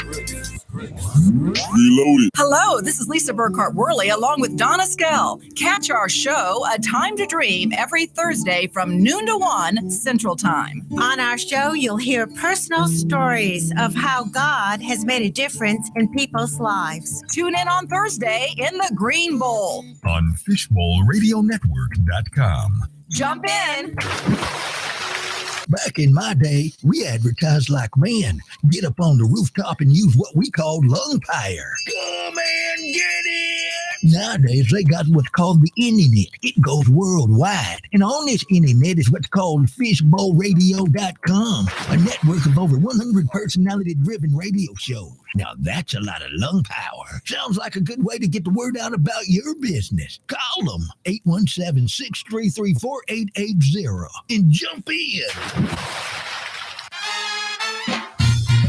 Reloaded. Hello, this is Lisa Burkhart Worley along with Donna Skell. Catch our show, A Time to Dream, every Thursday from noon to 1 Central Time. On our show, you'll hear personal stories of how God has made a difference in people's lives. Tune in on Thursday in the Green Bowl. On FishbowlRadioNetwork.com. Jump in. Back in my day, we advertised like men. Get up on the rooftop and use what we called lung fire. Come and get it! Nowadays, they got what's called the internet. It goes worldwide. And on this internet is what's called FishbowlRadio.com, a network of over 100 personality-driven radio shows. Now, that's a lot of lung power. Sounds like a good way to get the word out about your business. Call them, 817-633-4880, and jump in.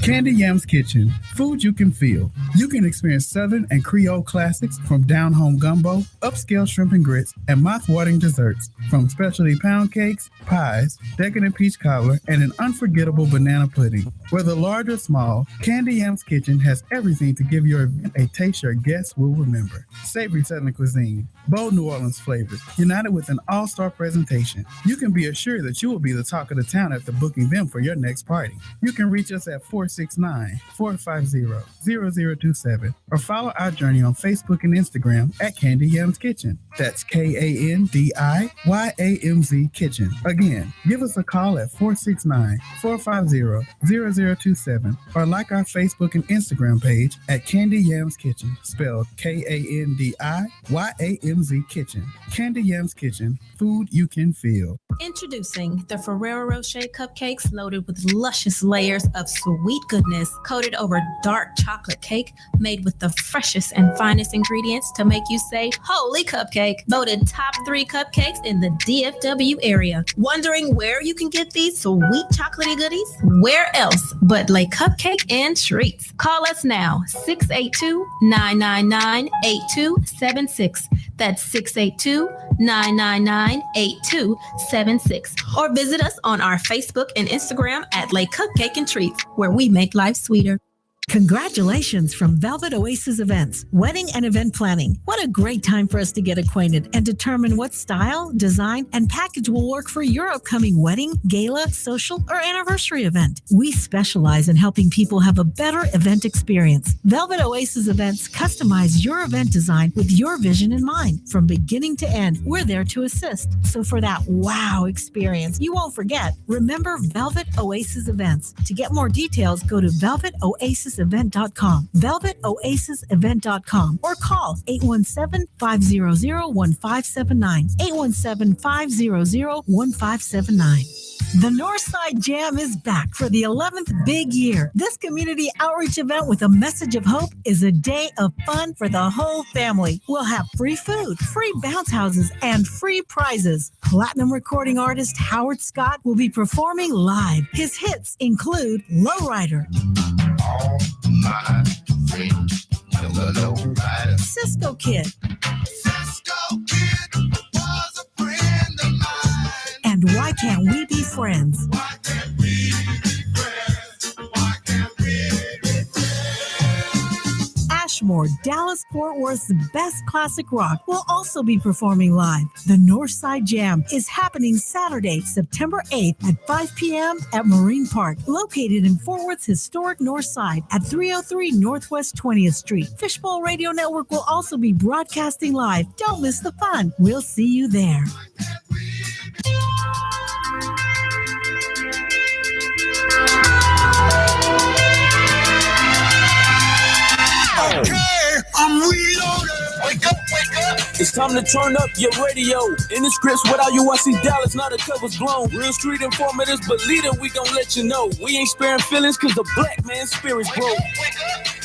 Candy Yam's Kitchen, food you can feel. You can experience Southern and Creole classics from down-home gumbo, upscale shrimp and grits, and mouth-watering desserts from specialty pound cakes, pies, decadent peach cobbler, and an unforgettable banana pudding. Whether large or small, Candy Yam's Kitchen has everything to give your event a taste your guests will remember. Savory Southern cuisine, bold New Orleans flavors, united with an all-star presentation. You can be assured that you will be the talk of the town after booking them for your next party. You can reach us at 469-450-0027 or follow our journey on Facebook and Instagram at Candy Yam's Kitchen. That's KANDIYAMZ Kitchen. Again, give us a call at 469-450-0027 or like our Facebook and Instagram page at Candy Yam's Kitchen, spelled KANDIYAMZ Kitchen. Candy Yam's Kitchen, food you can feel. Introducing the Ferrero Rocher cupcakes loaded with luscious layers of sweet goodness, coated over dark chocolate cake, made with the freshest and finest ingredients to make you say, holy cupcake. Voted top 3 cupcakes in the DFW area. Wondering where you can get these sweet chocolatey goodies? Where else but Le Cupcake and Treats? Call us now, 682-999-8276. That's 682-999-8276. Or visit us on our Facebook and Instagram at Le Cupcake and Treats, where we make life sweeter. Congratulations from Velvet Oasis Events, wedding and event planning. What a great time for us to get acquainted and determine what style, design, and package will work for your upcoming wedding, gala, social, or anniversary event. We specialize in helping people have a better event experience. Velvet Oasis Events customize your event design with your vision in mind. From beginning to end, we're there to assist. So for that wow experience you won't forget, remember Velvet Oasis Events. To get more details, go to velvetoasisevent.com, velvetoasisevent.com, or call 817-500-1579, 817-500-1579. The Northside Jam is back for the 11th big year. This community outreach event with a message of hope is a day of fun for the whole family. We'll have free food, free bounce houses, and free prizes. Platinum recording artist Howard Scott will be performing live. His hits include Lowrider, All my friends, Lowrider. Cisco Kid, Cisco Kid was a friend of mine. and Why Can't We Be Friends? Why can't we be friends? Why can't we be friends? Ashmore, Dallas-Fort Worth's best classic rock, will also be performing live. The Northside Jam is happening Saturday, September 8th at 5 p.m. at Marine Park, located in Fort Worth's historic North Side at 303 Northwest 20th Street. Fishbowl Radio Network will also be broadcasting live. Don't miss the fun. We'll see you there. Okay, I'm reloaded. Wake up, wake up. It's time to turn up your radio. In the scripts with IUICDallas, now the cover's blown. Real street informatives, but leader, we gon' let you know. We ain't sparing feelings cause the black man's spirit's broke.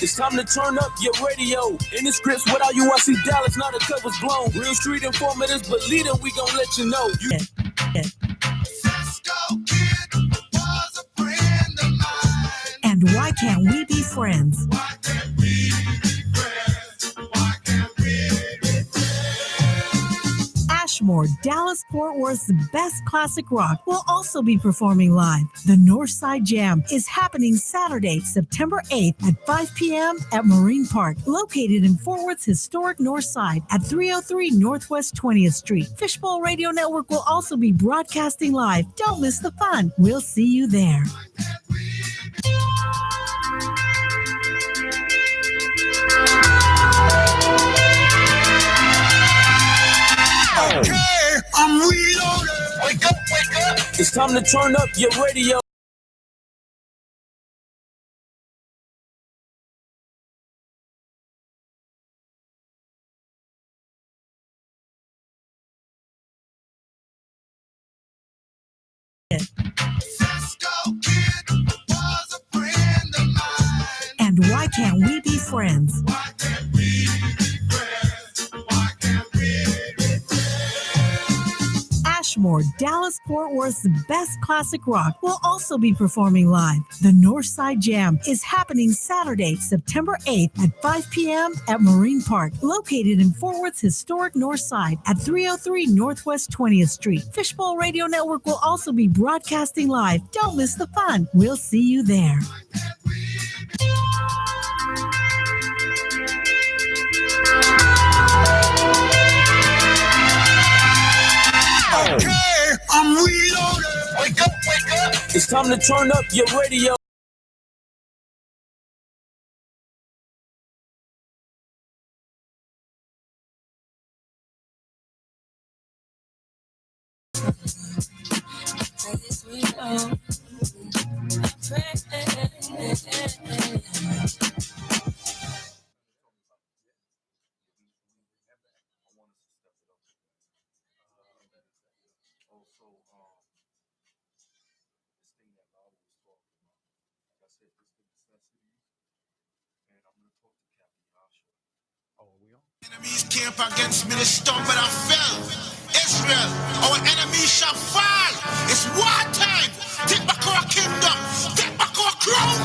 It's time to turn up your radio. In the scripts with IUICDallas, now the cover's blown. Real street informatives, but leader, we gon' let you know. Cisco Kid was a friend of mine. And Why Can't We Be Friends? Why can't we be friends? Why can't we be friends? Ashmore, Dallas-Fort Worth's best classic rock, will also be performing live. The Northside Jam is happening Saturday, September 8th at 5 p.m. at Marine Park, located in Fort Worth's historic North Side at 303 Northwest 20th Street. Fishbowl Radio Network will also be broadcasting live. Don't miss the fun. We'll see you there. Okay, I'm reloaded. Wake up, wake up. It's time to turn up your radio. Cisco Kid was a friend of mine. And Why Can't We Be Friends? Why can't we be friends? Why can't we be friends? Ashmore, Dallas-Fort Worth's best classic rock, will also be performing live. The Northside Jam is happening Saturday, September 8th at 5 p.m. at Marine Park, located in Fort Worth's historic North Side at 303 Northwest 20th Street. Fishbowl Radio Network will also be broadcasting live. Don't miss the fun. We'll see you there. Okay, I'm reloaded. Wake up, wake up. It's time to turn up your radio. Enemies camp against me, they stumbled and fell. Israel, our enemies shall fall. It's war time. Take back our kingdom. Take back our crown.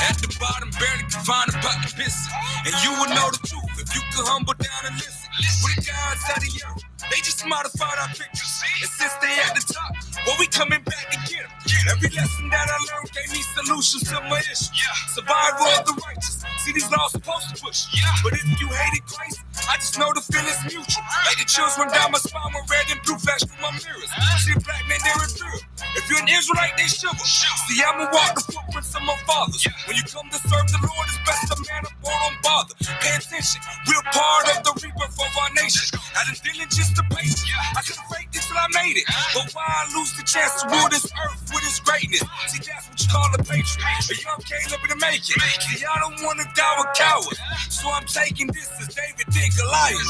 At the bottom, barely can find a pocket piston. And you will know the truth if you could humble down and listen. We're the gods of the earth. They just modified our pictures. And since they at the top, well, we coming back to get them. Every lesson that I learned gave me solutions to my issues. Survival of the righteous. See, these laws supposed to push. But if you hated Christ, I just know the feeling's mutual. Like the chills run down my spine when red and blue flash through my mirrors. See a black man, they're impure. If you're an Israelite, they shiver. See, I'ma walk the footprints of my fathers. When you come to serve the Lord, it's best a man of war don't bother. Pay attention, we're part of the rebirth of our nation. Out of diligence to patience, I could've faked it till I made it. But why I lose the chance to rule this earth with its greatness? See, that's what you call a patriot. A young Caleb to make it. See, I don't wanna die with cowards. So I'm taking this as David did Goliath.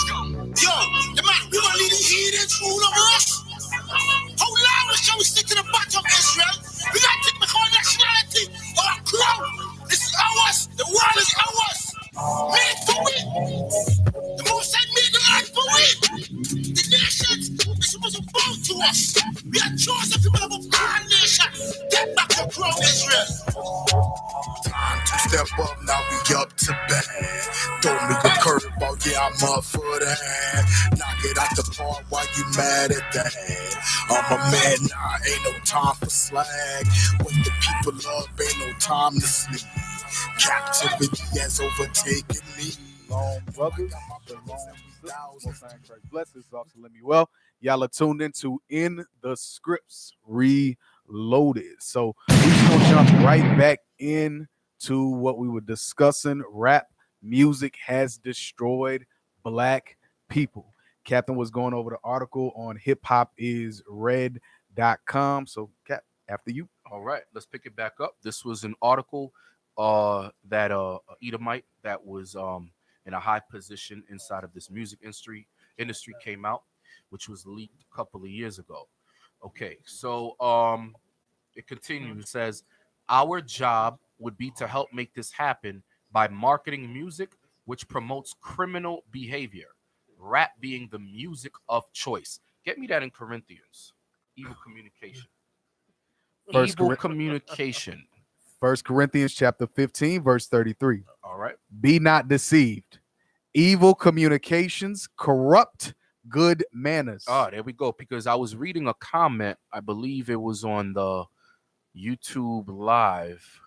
Yo, the man, we gonna leave the heathens rule over us. longer shall we stick to the bottom, Israel. We gotta take back our nationality, our crown. This is ours. The world is ours. Made for we. The Most High made the earth for we. The nations are supposed to bow to us. We are chosen people of our nation. Get back your crown, Israel. Time to step up, now we up to bat. Throw me a curveball, yeah, I'm up for that. Knock it out the park while you mad at that. I'm a man, nah, ain't no time for slag. What the people love, ain't no time to sleep. Captivity has overtaken me. Long brothers, Most High in Christ bless. This is Officer Lemuel. Y'all are tuned into In the Scripts Reloaded. So we're just gonna jump right back into what we were discussing. Rap music has destroyed black people. Captain was going over the article on hiphopisred.com. So Cap, after you. All right, let's pick it back up. This was an article that Edomite that was in a high position inside of this music industry came out, which was leaked a couple of years ago. Okay, so it continues. It says, our job would be to help make this happen by marketing music which promotes criminal behavior, rap being the music of choice. Get me that in Corinthians. Evil communication. Evil communication. 1 Corinthians chapter 15, verse 33. All right. Be not deceived. Evil communications corrupt good manners. Oh, there we go. Because I was reading a comment, I believe it was on the YouTube live,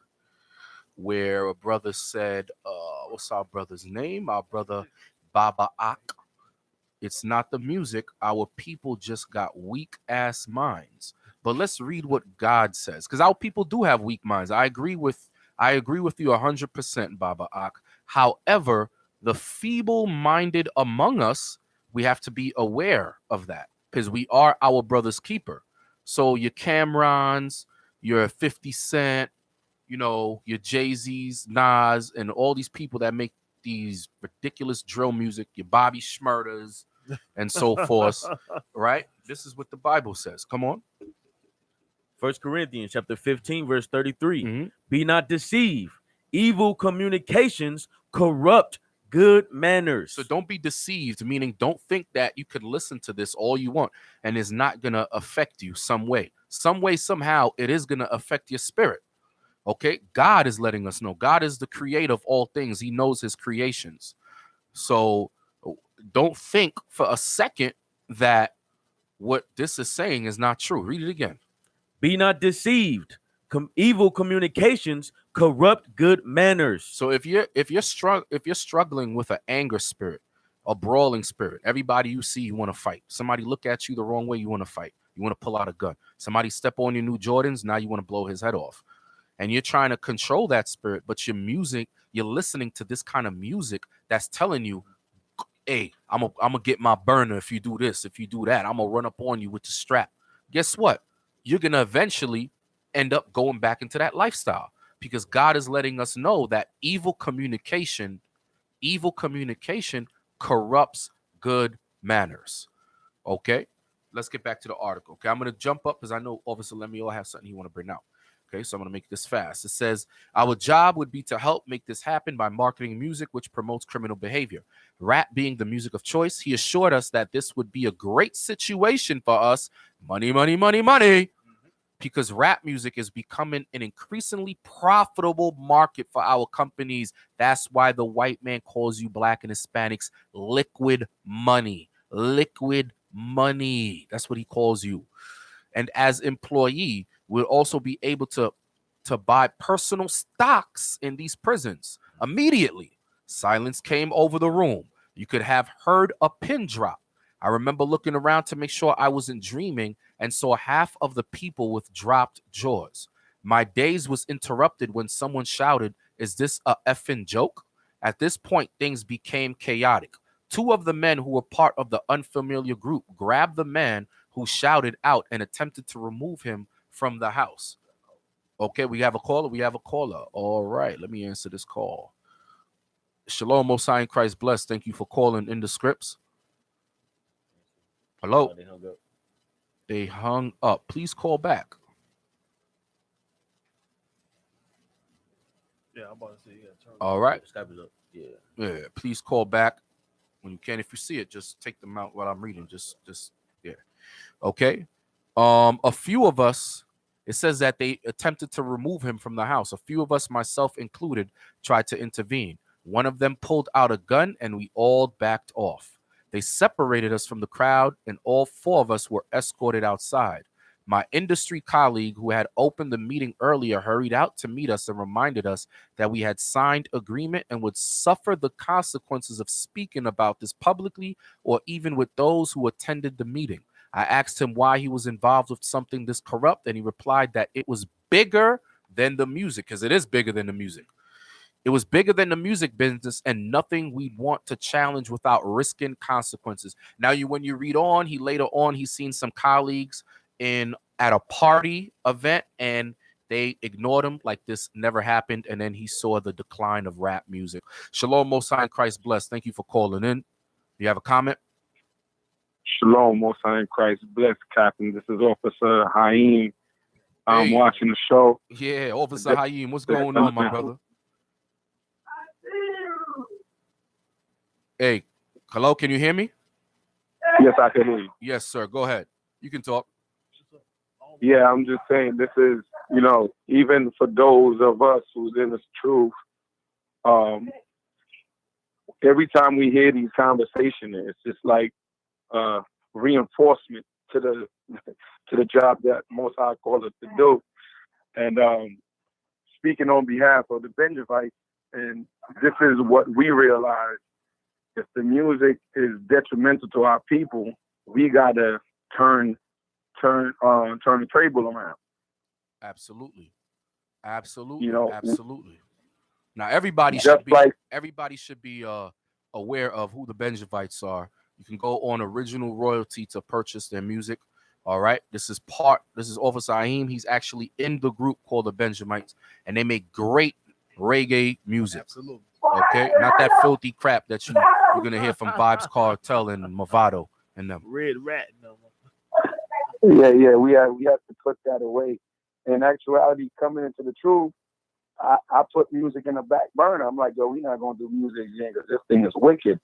where a brother said, what's our brother's name? Our brother Baba Ak. It's not the music. Our people just got weak ass minds. But let's read what God says, because our people do have weak minds. I agree with you 100%, Baba Ak. However, the feeble-minded among us, we have to be aware of that, because we are our brother's keeper. So your Cam'rons, your 50 Cent, your Jay-Z's, Nas, and all these people that make these ridiculous drill music, your Bobby Shmurdas, and so forth, right? This is what the Bible says. Come on. 1 Corinthians chapter 15, verse 33. Mm-hmm. Be not deceived. Evil communications corrupt good manners. So don't be deceived, meaning don't think that you could listen to this all you want and it's not going to affect you some way. Some way, somehow, it is going to affect your spirit. Okay? God is letting us know. God is the creator of all things. He knows his creations. So don't think for a second that what this is saying is not true. Read it again. Be not deceived. Evil communications corrupt good manners. So if you're struggling with an anger spirit, a brawling spirit, everybody you see, you want to fight. Somebody look at you the wrong way, you want to fight. You want to pull out a gun. Somebody step on your new Jordans, now you want to blow his head off. And you're trying to control that spirit, but you're listening to this kind of music that's telling you, hey, I'm gonna get my burner if you do this, if you do that. I'm gonna run up on you with the strap. Guess what? You're gonna eventually end up going back into that lifestyle, because God is letting us know that evil communication corrupts good manners. Okay, let's get back to the article. Okay, I'm gonna jump up because I know Officer Lemuel has something he want to bring out. Okay, so I'm going to make this fast. It says, our job would be to help make this happen by marketing music which promotes criminal behavior, rap being the music of choice. He assured us that this would be a great situation for us. Money, money, money, money. Because rap music is becoming an increasingly profitable market for our companies. That's why the white man calls you black and Hispanics liquid money. Liquid money. That's what he calls you. And as employee, we'll also be able to buy personal stocks in these prisons immediately. Silence came over the room. You could have heard a pin drop. I remember looking around to make sure I wasn't dreaming and saw half of the people with dropped jaws. My daze was interrupted when someone shouted, "Is this a effing joke?" At this point, things became chaotic. Two of the men who were part of the unfamiliar group grabbed the man who shouted out and attempted to remove him from the house. Okay, we have a caller. All right, let me answer this call. Shalom, Most High in Christ bless. Thank you for calling In the Scripts. Hello. They hung up. Please call back. Yeah, I'm about to say, yeah. All right. Skype is up. Yeah. Yeah. Please call back when you can. If you see it, just take them out while I'm reading. Just yeah. Okay. A few of us, it says that they attempted to remove him from the house. A few of us, myself included, tried to intervene. One of them pulled out a gun and we all backed off. They separated us from the crowd and all four of us were escorted outside. My industry colleague who had opened the meeting earlier hurried out to meet us and reminded us that we had signed agreement and would suffer the consequences of speaking about this publicly or even with those who attended the meeting. I asked him why he was involved with something this corrupt, and he replied that it was bigger than the music, because it is bigger than the music. It was bigger than the music business and nothing we'd want to challenge without risking consequences. Now, when you read on, later on, he's seen some colleagues at a party event, and they ignored him like this never happened, and then he saw the decline of rap music. Shalom, Most High in Christ bless. Thank you for calling in. You have a comment? Shalom, Most High in Christ bless, Captain. This is Officer Haim. I'm watching the show. Yeah, Officer Haim, what's going on, my brother? Hey, hello, can you hear me? Yes, I can hear you. Yes, sir. Go ahead. You can talk. Yeah, I'm just saying this is, even for those of us who's in this truth, every time we hear these conversations, it's just like reinforcement to the job that Most High called us to do. And speaking on behalf of the Benjavites, and this is what we realize: if the music is detrimental to our people, we gotta turn the table around. Absolutely. Absolutely. Now everybody should be aware of who the Benjavites are. You can go on Original Royalty to purchase their music. All right. This is Officer Haim. He's actually in the group called the Benjamites, and they make great reggae music. Absolutely. Okay. Not that filthy crap that you're gonna hear from Vibes Cartel and Movado and them. Red Rat. No. Yeah. We have to put that away. In actuality, coming into the truth, I put music in the back burner. I'm like, yo, we're not gonna do music again because this thing is wicked.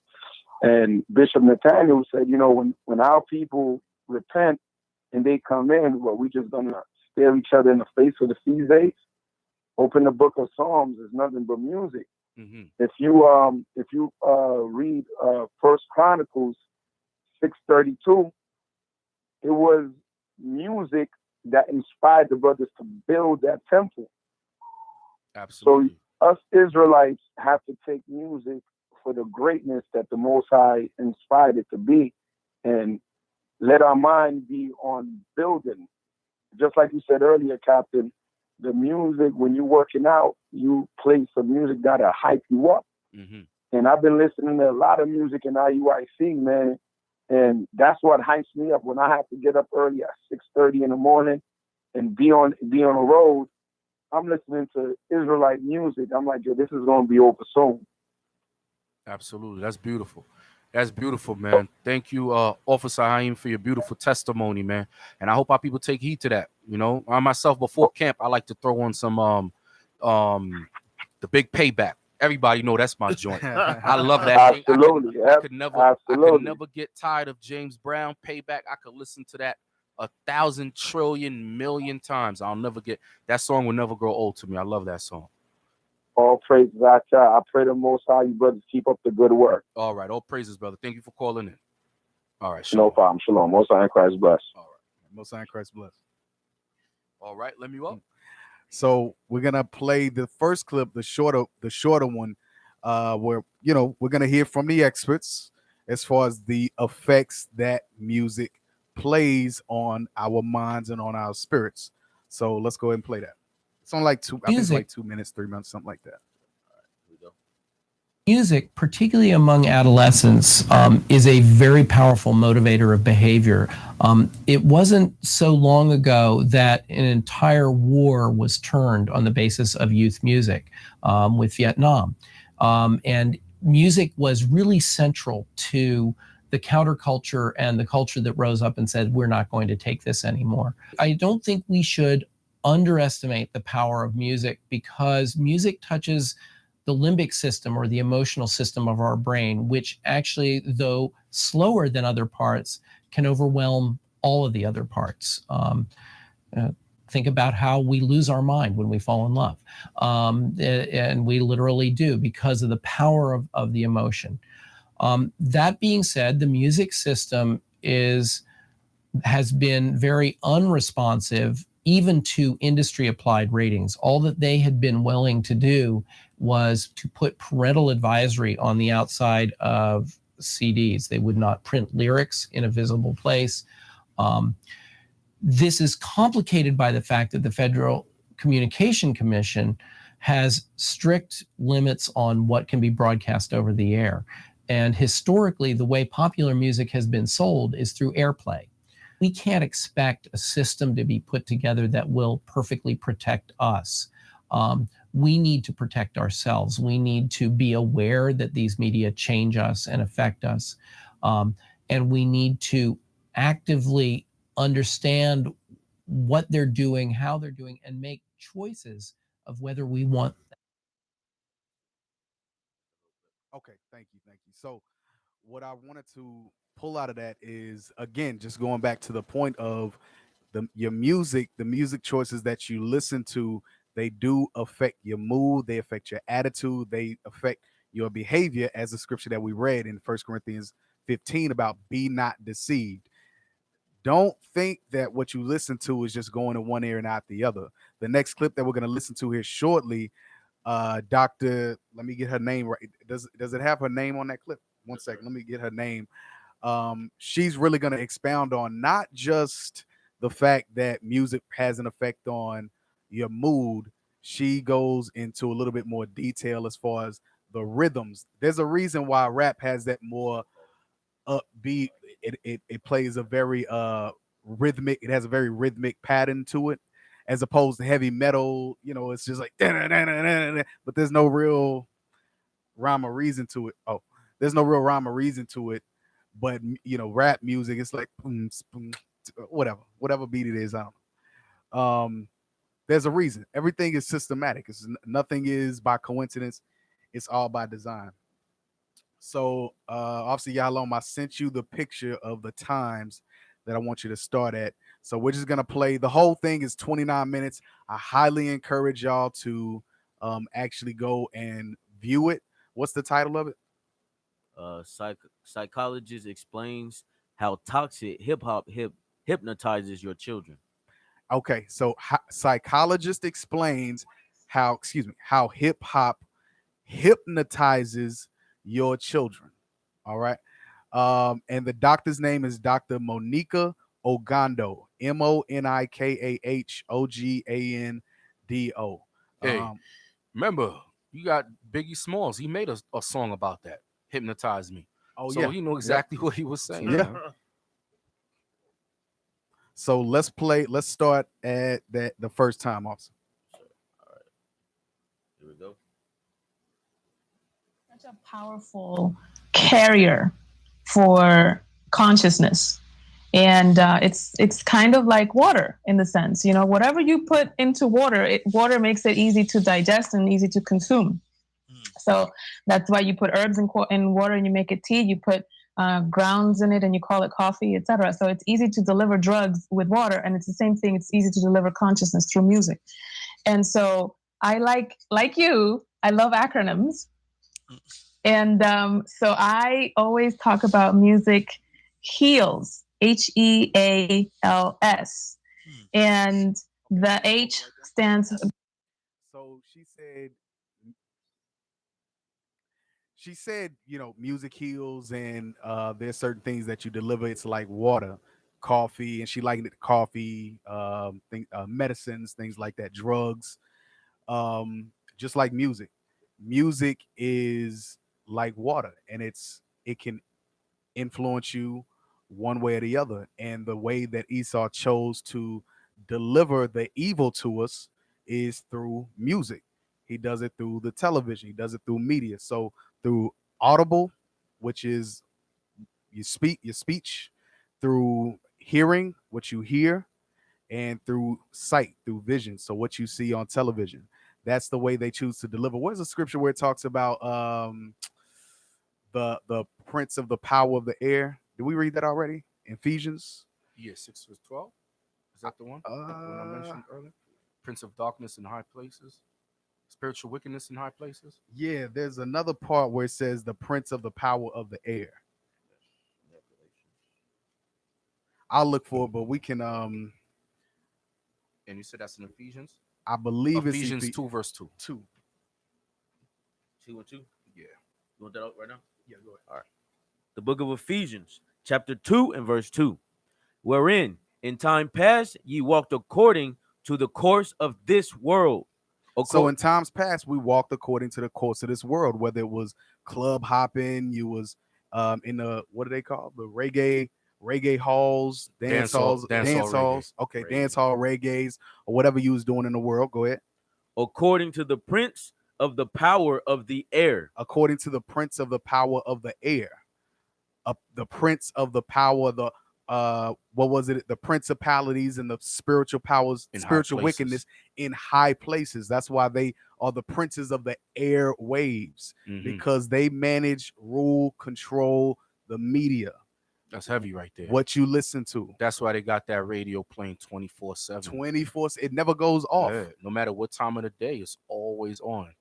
And Bishop Nathaniel said, when our people repent and they come in, we just gonna stare each other in the face with the feast days. Open the book of Psalms, there's nothing but music. Mm-hmm. If you read First Chronicles 6:32, it was music that inspired the brothers to build that temple. Absolutely. So us Israelites have to take music for the greatness that the Most High inspired it to be, and let our mind be on building. Just like you said earlier, Captain, the music, when you're working out, you play some music that'll hype you up. Mm-hmm. And I've been listening to a lot of music in IUIC, man, and that's what hypes me up when I have to get up early at 6:30 in the morning and be on the road. I'm listening to Israelite music. I'm like, yo, this is going to be over soon. Absolutely. That's beautiful. That's beautiful, man. Thank you, Officer Haim, for your beautiful testimony, man. And I hope our people take heed to that. I myself, before camp, I like to throw on some the Big Payback. Everybody know that's my joint. I love that. Absolutely. I could never get tired of James Brown Payback. I could listen to that 1,000 trillion million times. I'll never get that song. Will never grow old to me. I love that song. All praises, I pray the Most High, you brothers, keep up the good work. All right. All praises, brother. Thank you for calling in. All right. Shalom. No problem. Shalom. Most High in Christ bless. All right. Most High in Christ bless. All right. Let me up. So we're gonna play the first clip, the shorter one, where we're gonna hear from the experts as far as the effects that music plays on our minds and on our spirits. So let's go ahead and play that. It's on like 2 minutes, 3 minutes, something like that. All right, here we go. Music, particularly among adolescents, is a very powerful motivator of behavior. It wasn't so long ago that an entire war was turned on the basis of youth music with Vietnam. And music was really central to the counterculture and the culture that rose up and said, we're not going to take this anymore. I don't think we should underestimate the power of music, because music touches the limbic system, or the emotional system of our brain, which actually, though slower than other parts, can overwhelm all of the other parts. Think about how we lose our mind when we fall in love. And we literally do, because of the power of the emotion. That being said, the music system has been very unresponsive even to industry applied ratings. All that they had been willing to do was to put parental advisory on the outside of CDs. They would not print lyrics in a visible place. This is complicated by the fact that the Federal Communication Commission has strict limits on what can be broadcast over the air. And historically, the way popular music has been sold is through airplay. We can't expect a system to be put together that will perfectly protect us. We need to protect ourselves. We need to be aware that these media change us and affect us. And we need to actively understand what they're doing, how they're doing, and make choices of whether we want. Okay, thank you. So what I wanted to pull out of that is, again, just going back to the point of your music, the music choices that you listen to, they do affect your mood, they affect your attitude, they affect your behavior, as the scripture that we read in 1 Corinthians 15 about be not deceived. Don't think that what you listen to is just going in one ear and out the other. The next clip that we're going to listen to here shortly, Dr. Let me get her name right. Does it have her name on that clip? One second. Let me get her name. She's really going to expound on not just the fact that music has an effect on your mood. She goes into a little bit more detail as far as the rhythms. There's a reason why rap has that more upbeat. It plays a very rhythmic. It has a very rhythmic pattern to it, as opposed to heavy metal. It's just like but there's no real rhyme or reason to it. There's no real rhyme or reason to it. But rap music, it's like boom, boom, whatever beat it is. I don't know. There's a reason. Everything is systematic. Nothing is by coincidence. It's all by design. So obviously, Yalom, I sent you the picture of the times that I want you to start at. So we're just gonna play. The whole thing is 29 minutes. I highly encourage y'all to actually go and view it. What's the title of it? Psychologist explains how toxic hip hop hypnotizes your children. Okay, so psychologist explains how hip hop hypnotizes your children. All right. And the doctor's name is Dr. Monica Ogando, Monikahogando. Hey, remember, you got Biggie Smalls. He made a song about that, Hypnotize Me. Oh, so yeah. he knew exactly what he was saying. Yeah. So let's start at the first time also. All right. Here we go. Such a powerful carrier for consciousness. And it's kind of like water in the sense, whatever you put into water, water makes it easy to digest and easy to consume. So that's why you put herbs in water and you make it tea. You put grounds in it and you call it coffee, etc. So it's easy to deliver drugs with water, and it's the same thing. It's easy to deliver consciousness through music. And so I like you, I love acronyms. And so I always talk about music heals, HEALS. And the H stands. So she said, music heals, and there's certain things that you deliver. It's like water, coffee, and she likened it to coffee, medicines, things like that, drugs. Just like music. Music is like water, and it can influence you one way or the other. And the way that Esau chose to deliver the evil to us is through music. He does it through the television. He does it through media. So through Audible, which is your speech, through hearing, what you hear, and through sight, through vision. So what you see on television, that's the way they choose to deliver. Where's the scripture where it talks about the prince of the power of the air? Did we read that already? Ephesians? Yeah, 6:12. Is that the one? The one I mentioned earlier? Prince of darkness in high places. Spiritual wickedness in high places. Yeah, there's another part where it says the prince of the power of the air. I'll look for it, but we can And you said that's in Ephesians? I believe Ephesians it's 2 verse 2. 2. 2 and 2? Yeah. You want that out right now? Yeah, go ahead. All right. The book of Ephesians, chapter 2 and verse 2. Wherein in time past ye walked according to the course of this world. So in times past, we walked according to the course of this world, whether it was club hopping, you was in the, what do they call the reggae halls, dance halls. Okay, dance hall reggaes, or whatever you was doing in the world. Go ahead. According to the prince of the power of the air. According to the prince of the power of the air. The prince of the power of the what was it? The principalities and the spiritual powers, spiritual wickedness in high places. That's why they are the princes of the air waves, because they manage, rule, control the media. That's heavy right there. What you listen to. That's why they got that radio playing 24/7. 24. It never goes off. Yeah, no matter what time of the day, it's always on.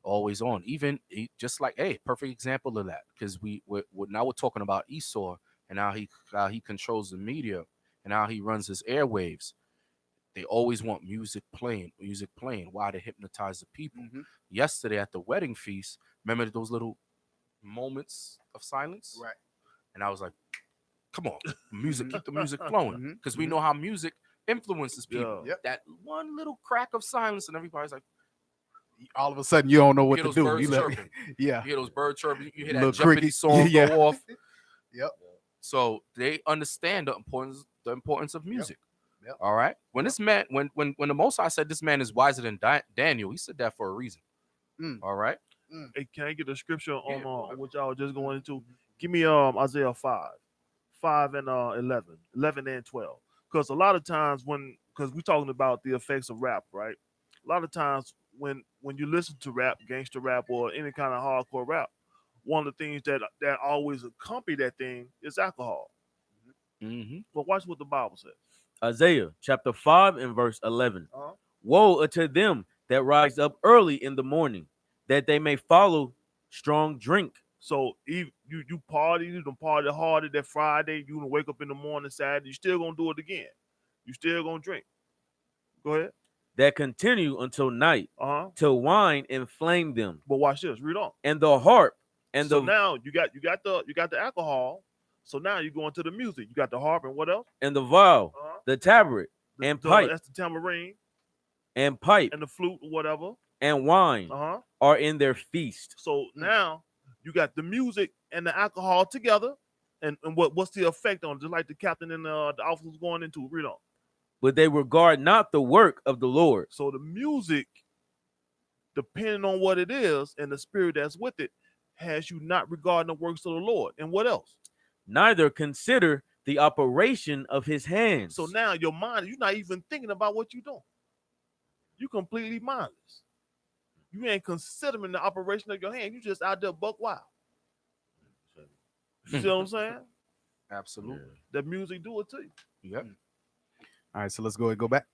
Always on. Even just like, hey, perfect example of that, because we're talking about Esau and how he controls the media and how he runs his airwaves. They always want music playing. Why? To hypnotize the people. Yesterday at the wedding feast, remember those little moments of silence? Right. And I was like, come on, music, keep the music flowing, because we know how music influences people. Yep. That one little crack of silence, and everybody's like, all of a sudden you don't know what you to hear do. those birds chirping. Yeah. You hear those birds chirping. You hear that Little Jeopardy cricket. song go off. Yep. So they understand the importance of music. Yep. All right. When this man, when the Most High said this man is wiser than Daniel, he said that for a reason. All right. Hey, can I get a scripture on what y'all just going into? Give me Isaiah 5 and 11 and 12. Because a lot of times because we're talking about the effects of rap, right? A lot of times when you listen to rap, gangster rap, or any kind of hardcore rap, one of the things that always accompany that thing is alcohol. But watch what the Bible says. Isaiah chapter 5 and verse 11. Woe unto them that rise up early in the morning, that they may follow strong drink. So you party, you done party harder that Friday, you gonna wake up in the morning Saturday, you still gonna do it again. You still gonna drink. Go ahead. That continue until night, till wine inflame them. But watch this, read on. And the harp and so now you got the alcohol. So now you go into the music. You got the harp and what else? And the viol, the tabret, and pipe. That's the tambourine. And pipe. And the flute or whatever. And wine are in their feast. So now you got the music and the alcohol together. And what's the effect on it? Just like the captain and the officers going into. Read on. But they regard not the work of the Lord. So the music, depending on what it is and the spirit that's with it, has you not regarding the works of the Lord. And what else? Neither consider the operation of his hands. So now your mind, you're not even thinking about what you're doing. You're completely mindless. You ain't considering the operation of your hand. You just out there buck wild. You see what I'm saying? Absolutely. The music do it to you. Yep. All right, so let's go ahead and go back.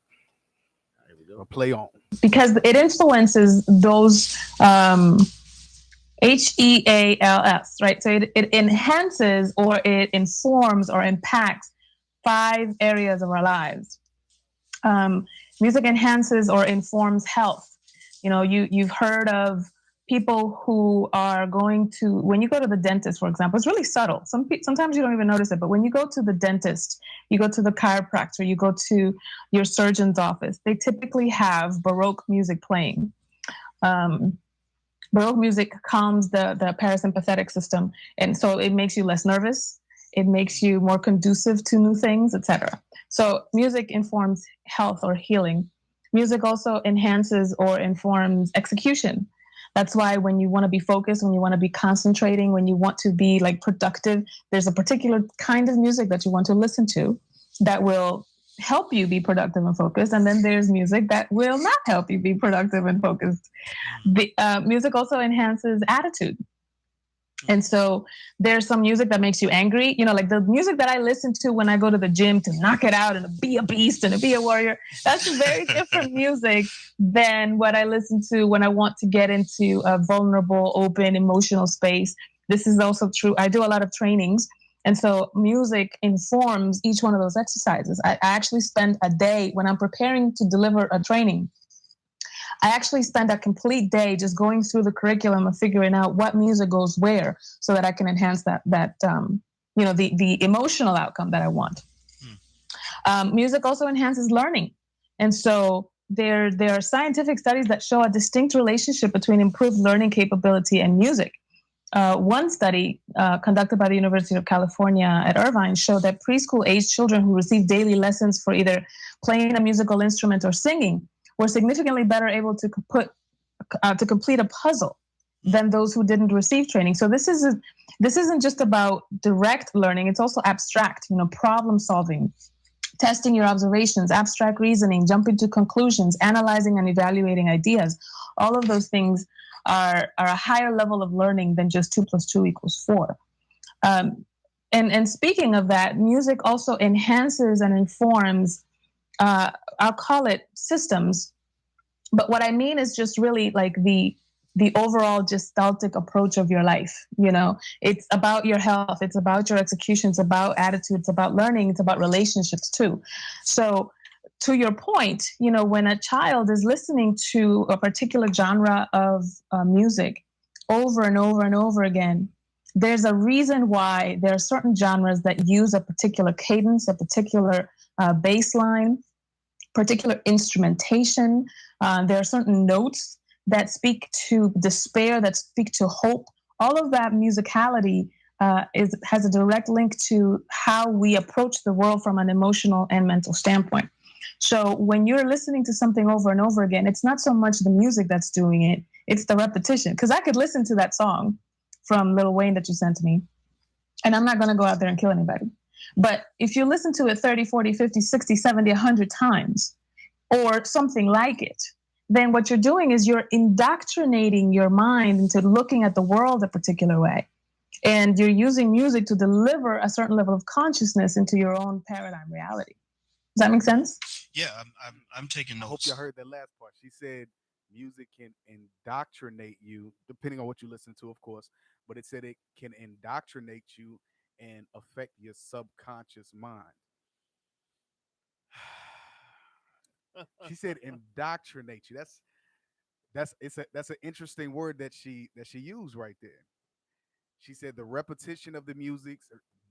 Here we go. Play on. Because it influences those HEALS, right? So it enhances or it informs or impacts 5 areas of our lives. Music enhances or informs health. You know, you've heard of people who are going to, when you go to the dentist, for example, it's really subtle. Sometimes you don't even notice it, but when you go to the dentist, you go to the chiropractor, you go to your surgeon's office, they typically have Baroque music playing. Baroque music calms the parasympathetic system, and so it makes you less nervous. It makes you more conducive to new things, etc. So music informs health or healing. Music also enhances or informs execution. That's why when you want to be focused, when you want to be concentrating, when you want to be like productive, there's a particular kind of music that you want to listen to that will help you be productive and focused. And then there's music that will not help you be productive and focused. Music also enhances attitude. And so there's some music that makes you angry, like the music that I listen to when I go to the gym to knock it out and be a beast and to be a warrior. That's very different music than what I listen to when I want to get into a vulnerable, open, emotional space. This is also true. I do a lot of trainings. And so music informs each one of those exercises. I actually spend a day when I'm preparing to deliver a training. I actually spend a complete day just going through the curriculum and figuring out what music goes where so that I can enhance the emotional outcome that I want. Music also enhances learning. And so there are scientific studies that show a distinct relationship between improved learning capability and music. One study conducted by the University of California at Irvine showed that preschool-aged children who received daily lessons for either playing a musical instrument or singing were significantly better able to complete a puzzle than those who didn't receive training. So this isn't just about direct learning; it's also abstract. Problem solving, testing your observations, abstract reasoning, jumping to conclusions, analyzing and evaluating ideas. All of those things are a higher level of learning than just 2 + 2 = 4. And speaking of that, music also enhances and informs. I'll call it systems, but what I mean is just really like the overall gestaltic approach of your life. It's about your health, it's about your execution, it's about attitude, it's about learning, it's about relationships too. So to your point, when a child is listening to a particular genre of music over and over and over again, there's a reason why there are certain genres that use a particular cadence, a particular bass line, particular instrumentation. There are certain notes that speak to despair, that speak to hope. All of that musicality has a direct link to how we approach the world from an emotional and mental standpoint. So when you're listening to something over and over again, it's not so much the music that's doing it, it's the repetition. Because I could listen to that song from Lil Wayne that you sent to me, and I'm not going to go out there and kill anybody. But if you listen to it 30, 40, 50, 60, 70, 100 times, or something like it, then what you're doing is you're indoctrinating your mind into looking at the world a particular way. And you're using music to deliver a certain level of consciousness into your own paradigm reality. Does that make sense? Yeah, I'm taking notes. I hope you heard that last part. She said music can indoctrinate you, depending on what you listen to, of course, but it said it can indoctrinate you and affect your subconscious mind. She said indoctrinate you. That's an interesting word that she used right there. She said the repetition of the music,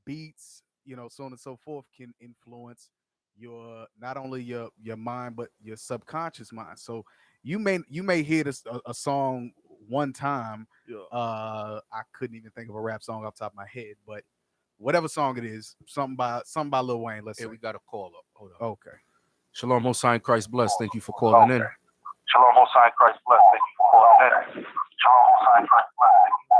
beats, so on and so forth, can influence your not only your mind but your subconscious mind. So you may hear a song one time. Yeah. I couldn't even think of a rap song off the top of my head, but whatever song it is, something by Lil Wayne. Let's say we got a call up. Hold on. Okay. Shalom, Most High in Christ bless. Thank you for calling in. Shalom, Most High in Christ bless. Thank you for calling in. Shalom, Most High in Christ bless.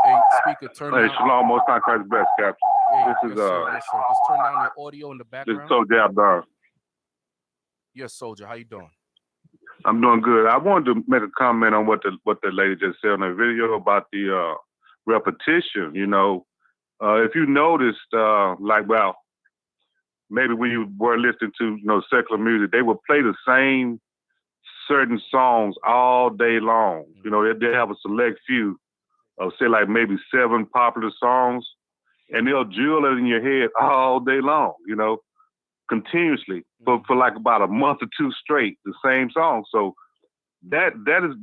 Hey, speaker, turn down. Hey, Shalom, Most High in Christ bless, Captain. Yes, This is sir. Yes, sir. Just turn down your audio in the This background. is Soldier Abdar. Yes, Soldier. How you doing? I'm doing good. I wanted to make a comment on what the lady just said on the video about the repetition. If you noticed, maybe when you were listening to secular music, they would play the same certain songs all day long. They have a select few of say like maybe 7 popular songs, and they'll drill it in your head all day long. Continuously for like about a month or 2 straight, the same song. So that is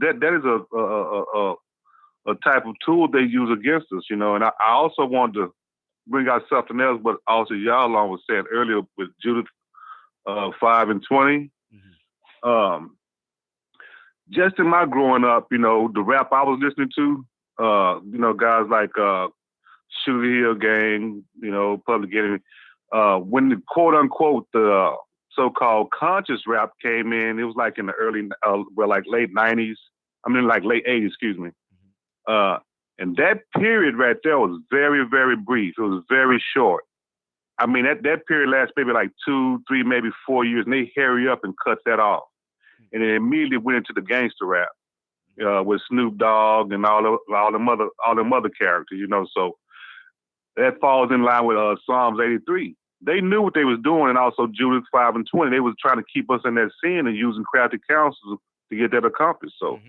a type of tool they use against us. And I also wanted to bring out something else, but also y'all along was saying earlier with Judith 5 and 20. Just in my growing up, the rap I was listening to, guys like Sugar Hill Gang, Public Enemy. When the quote unquote the so-called conscious rap came in, it was like in the early, late 90s. Late 80s, excuse me. And that period right there was very, very brief. It was very short. I mean, that period lasts maybe like 2, 3, maybe 4 years, and they hurry up and cut that off. And then immediately went into the gangster rap with Snoop Dogg and all the other characters, you know. So that falls in line with Psalms 83. They knew what they was doing, and also Judas 5 and 20. They was trying to keep us in that sin and using crafty counsels to get that accomplished. So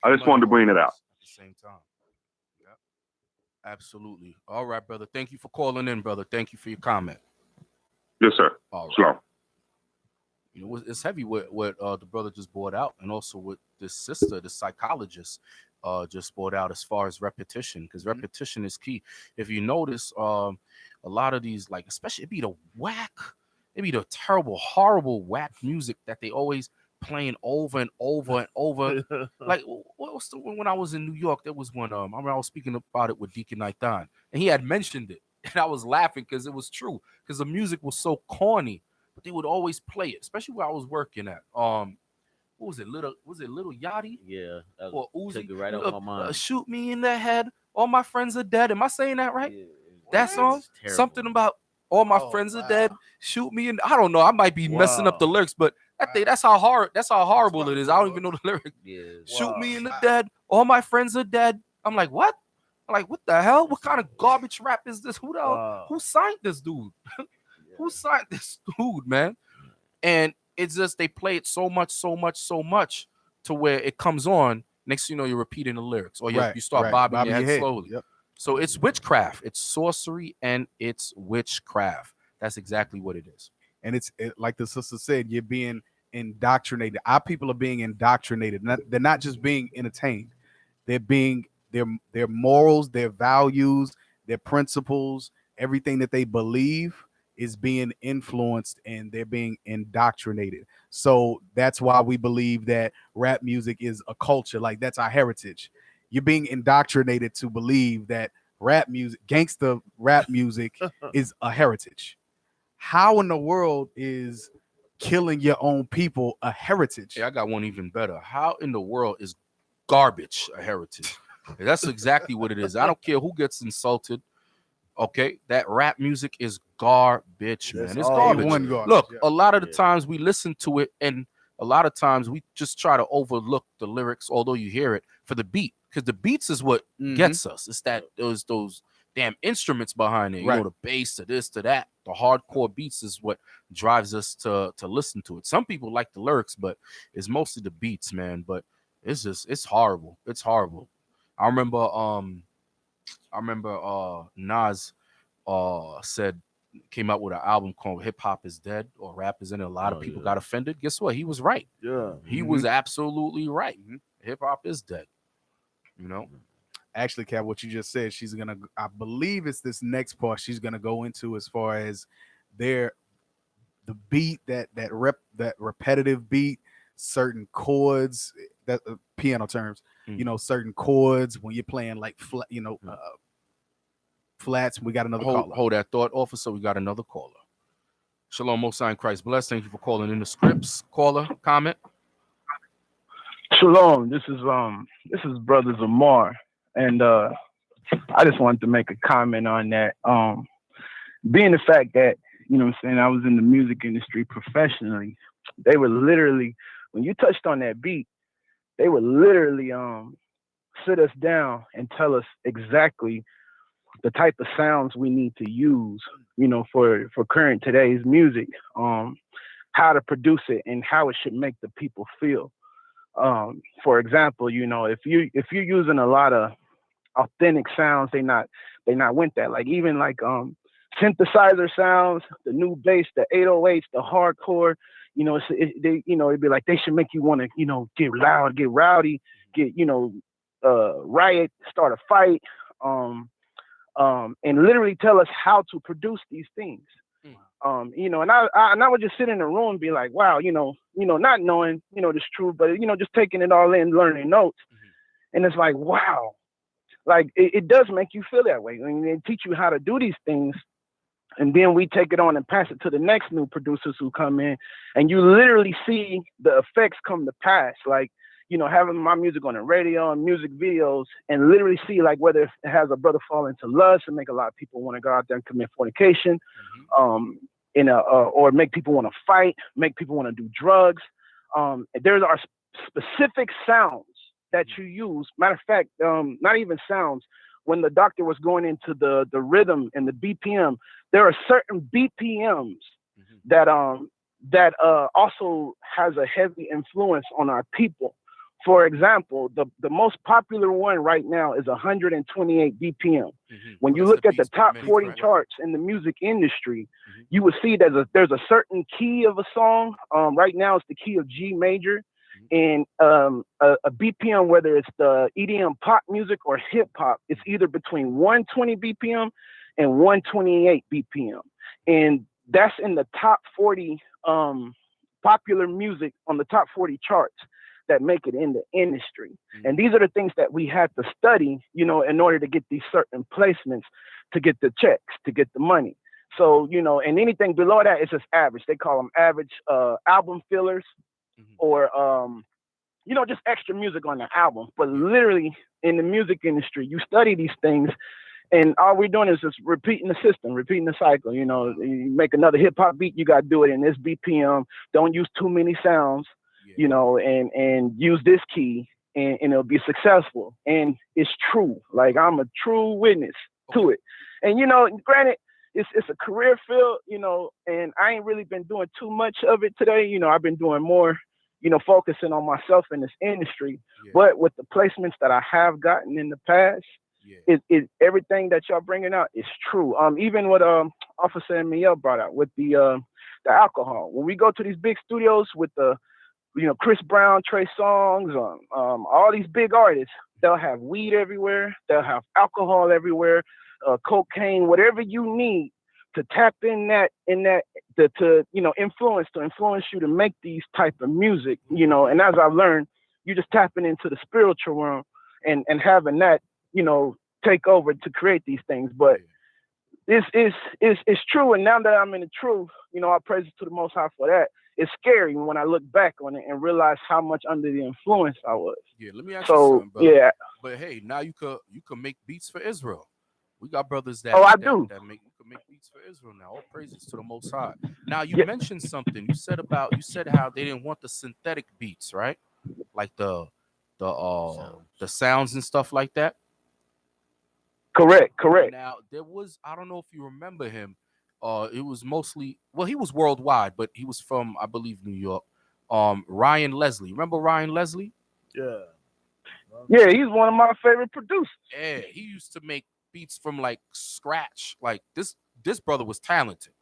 I just wanted to bring it out. At the same time. Yep. Absolutely. All right, brother. Thank you for calling in, brother. Thank you for your comment. Yes, sir. All right. Shalom. You know, it's heavy what the brother just brought out, and also what this sister, the psychologist, just brought out as far as repetition, because repetition is key. If you notice, a lot of these, like, especially it'd be the terrible, horrible whack music that they always playing over and over and over. Like, what was the one when I was in New York? There was one. I remember I was speaking about it with Deacon Nathan, and he had mentioned it, and I was laughing because it was true, because the music was so corny. But they would always play it, especially where I was working at. What was it? Little Yachty? Yeah. Or Uzi? Took it right off my mind. Shoot me in the head. All my friends are dead. Am I saying that right? Yeah, that song? Something about all my friends are dead. Shoot me in. I don't know. I might be messing up the lyrics, but that's how horrible it is. I don't even know the lyrics. Yeah. Shoot me in the dead. All my friends are dead. I'm like, what? I'm like, what the hell? What kind of garbage rap is this? Who signed this dude? Who signed this dude, man? And it's just they play it so much to where it comes on. Next thing you know, you're repeating the lyrics, or you start bobbing your head slowly. Yep. So it's witchcraft. It's sorcery and it's witchcraft. That's exactly what it is. And it's like the sister said, you're being indoctrinated. Our people are being indoctrinated. They're not just being entertained. They're being their morals, their values, their principles, everything that they believe is being influenced, and they're being indoctrinated. So that's why we believe that rap music is a culture. Like, that's our heritage. You're being indoctrinated to believe that rap music, gangster rap music, is a heritage. How in the world is killing your own people a heritage? Yeah, I got one even better. How in the world is garbage a heritage? That's exactly what it is. I don't care who gets insulted. Okay, that rap music is garbage, man. It's garbage. Look, a lot of the times we listen to it, and a lot of times we just try to overlook the lyrics, although you hear it, for the beat, because the beats is what gets us. It's that those damn instruments behind it. You know, the bass, to this, to that. The hardcore beats is what drives us to listen to it. Some people like the lyrics, but it's mostly the beats, man. But it's horrible. It's horrible. I remember Nas came out with an album called Hip Hop is Dead, or Rap is In It. A lot of people got offended. Guess what? He was right. Yeah. He was absolutely right. Hip hop is dead. You know? Actually, Kat, what you just said, I believe it's this next part she's gonna go into, as far as the beat, that repetitive beat, certain chords, that piano terms, certain chords when you're playing like flats. We got another caller. Hold that thought, officer. We got another caller. Shalom, Most High in Christ bless. Thank you for calling in the scripts. Caller, comment. Shalom. This is Brother Zamar, and I just wanted to make a comment on that. Being the fact that, you know what I'm saying, I was in the music industry professionally, they were literally, when you touched on that beat, they would literally sit us down and tell us exactly the type of sounds we need to use, for current today's music, how to produce it and how it should make the people feel. For example, if you're using a lot of authentic sounds, they not with that. Like, even like synthesizer sounds, the new bass, the 808s, the hardcore, it'd be like they should make you want to, get loud, get rowdy, get, riot, start a fight, and literally tell us how to produce these things. And I would just sit in the room and be like, wow, not knowing, this truth, but, just taking it all in, learning notes. And it's like, wow, like it does make you feel that way. I mean, they teach you how to do these things. And then we take it on and pass it to the next new producers who come in, and you literally see the effects come to pass. Like, having my music on the radio and music videos, and literally see like whether it has a brother fall into lust and make a lot of people want to go out there and commit fornication, or make people want to fight, make people want to do drugs. There are specific sounds that you use. Matter of fact, not even sounds. When the doctor was going into the rhythm and the BPM, there are certain BPMs that also has a heavy influence on our people. For example, the most popular one right now is 128 BPM. When you look at the top 40 charts in the music industry, you will see that there's a certain key of a song. Right now it's the key of G major. And a BPM, whether it's the EDM pop music or hip hop, it's either between 120 BPM and 128 BPM. And that's in the top 40 popular music on the top 40 charts that make it in the industry. And these are the things that we had to study, in order to get these certain placements, to get the checks, to get the money. So, and anything below that is just average. They call them average album fillers, or, just extra music on the album. But literally in the music industry, you study these things, and all we're doing is just repeating the system, repeating the cycle. You make another hip hop beat, you got to do it in this BPM. Don't use too many sounds, and use this key, and it'll be successful. And it's true. Like, I'm a true witness to it. And, granted, it's a career field, and I ain't really been doing too much of it today. I've been doing more, focusing on myself in this industry. But with the placements that I have gotten in the past, it everything that y'all bringing out is true. Even what Officer Lemuel brought out with the alcohol. When we go to these big studios with the Chris Brown, Trey Songz, all these big artists, they'll have weed everywhere. They'll have alcohol everywhere, cocaine, whatever you need to tap to influence you to make these type of music, And as I've learned, you just tapping into the spiritual realm and having that, take over to create these things. But it's true. And now that I'm in the truth, I praise to the Most High for that. It's scary when I look back on it and realize how much under the influence I was. Yeah, let me ask you something, brother. Yeah. But hey, now you could make beats for Israel. We got brothers that that make beats for Israel now. All praises to the Most High. Now you mentioned something. You said how they didn't want the synthetic beats, right? Like the sounds and stuff like that. Correct. Now there was, I don't know if you remember him. It was mostly, he was worldwide, but he was from, I believe, New York. Ryan Leslie. Remember Ryan Leslie? Yeah. Yeah, he's one of my favorite producers. Yeah, he used to make beats from like scratch. Like this brother was talented.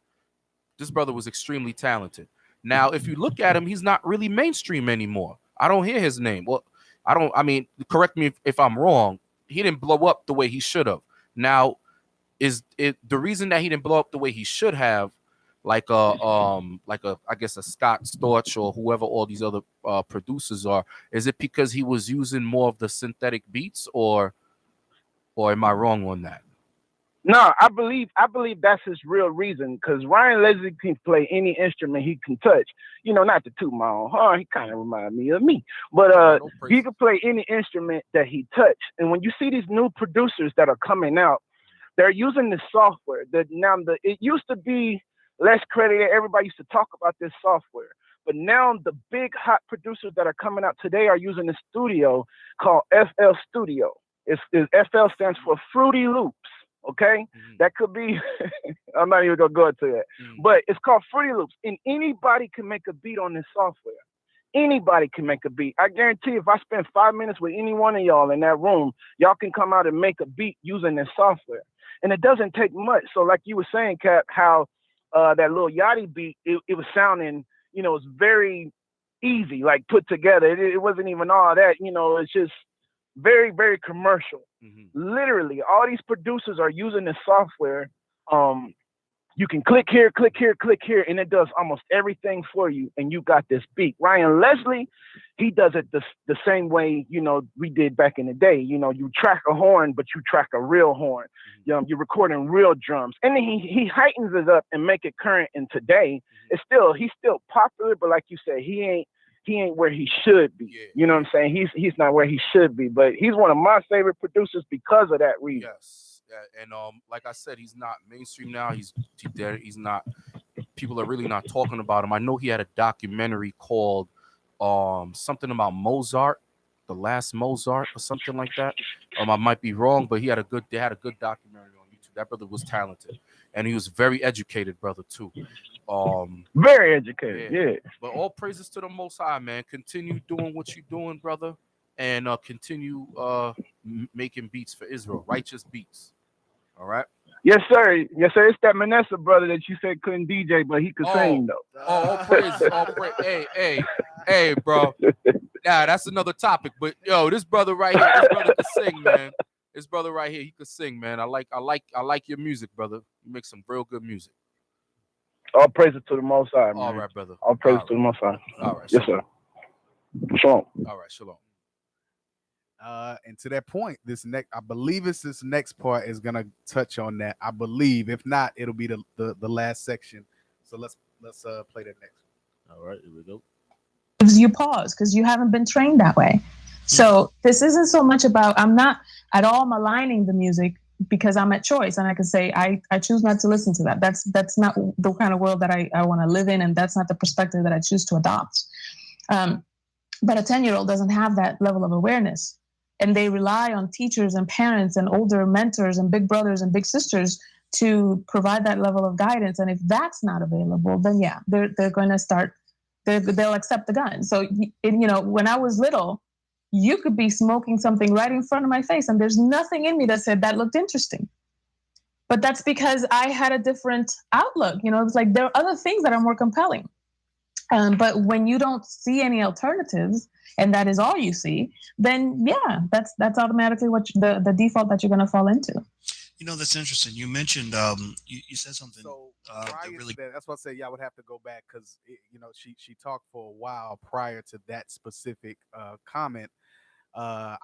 This brother was extremely talented. Now, if you look at him, he's not really mainstream anymore. I don't hear his name. Well, correct me if I'm wrong. He didn't blow up the way he should have. Now, is it the reason that he didn't blow up the way he should have, I guess a Scott Storch or whoever all these other producers are? Is it because he was using more of the synthetic beats, or am I wrong on that? No, I believe that's his real reason, because Ryan Leslie can play any instrument he can touch. Not to toot my own horn, he kind of reminds me of me. But he can play any instrument that he touched. And when you see these new producers that are coming out, they're using this software. It used to be less credited. Everybody used to talk about this software. But now the big hot producers that are coming out today are using a studio called FL Studio. FL stands for Fruity Loops. Okay, that could be. I'm not even gonna go into that, but it's called Fruity Loops, and anybody can make a beat on this software. Anybody can make a beat. I guarantee if I spend 5 minutes with any one of y'all in that room, y'all can come out and make a beat using this software, and it doesn't take much. So, like you were saying, Cap, how that little Yachty beat, it was sounding, it's very easy, like put together. It wasn't even all that, it's just very, very commercial. Literally, all these producers are using this software. You can click here, and it does almost everything for you, and you got this beat. Ryan Leslie, he does it the same way, we did back in the day. You track a horn, but you track a real horn. You're recording real drums. And then he heightens it up and make it current in today. He's still popular, but like you said, he he ain't where he should be. You know what I'm saying? He's not where he should be, but he's one of my favorite producers because of that reason. Yes. Yeah. And like I said, he's not mainstream now. He's not. People are really not talking about him. I know he had a documentary called something about Mozart, the last Mozart, or something like that. I might be wrong, but they had a good documentary on YouTube. That brother was talented, and he was very educated, brother too. Very educated, yeah. But all praises to the Most High, man. Continue doing what you're doing, brother, and continue making beats for Israel, righteous beats. All right. Yes, sir. Yes, sir. It's that Manessa brother that you said couldn't DJ, but he could sing though. All praises. Hey, bro. Nah, that's another topic. But yo, this brother right here, this brother can sing, man. This brother right here, he could sing, man. I like your music, brother. You make some real good music. All praises to the Most High, man. All right, brother. All praises to the Most High. All right. Yes, sir. Shalom. All right, shalom. And to that point, I believe this next part is gonna touch on that. I believe. If not, it'll be the last section. So let's play that next one. All right, here we go. Gives you pause because you haven't been trained that way. So this isn't so much about, I'm not at all maligning the music because I'm at choice and I can say I choose not to listen to that. That's not the kind of world that I want to live in, and that's not the perspective that I choose to adopt. But a 10-year-old doesn't have that level of awareness. And they rely on teachers and parents and older mentors and big brothers and big sisters to provide that level of guidance. And if that's not available, then yeah, they're going to start, they'll accept the gun. So, when I was little, you could be smoking something right in front of my face and there's nothing in me that said that looked interesting. But that's because I had a different outlook. It's like there are other things that are more compelling. But when you don't see any alternatives, and that is all you see, then yeah, that's automatically what the default that you're going to fall into. That's interesting. You mentioned you said something. So that really. That's why I say y'all would have to go back because she talked for a while prior to that specific comment. I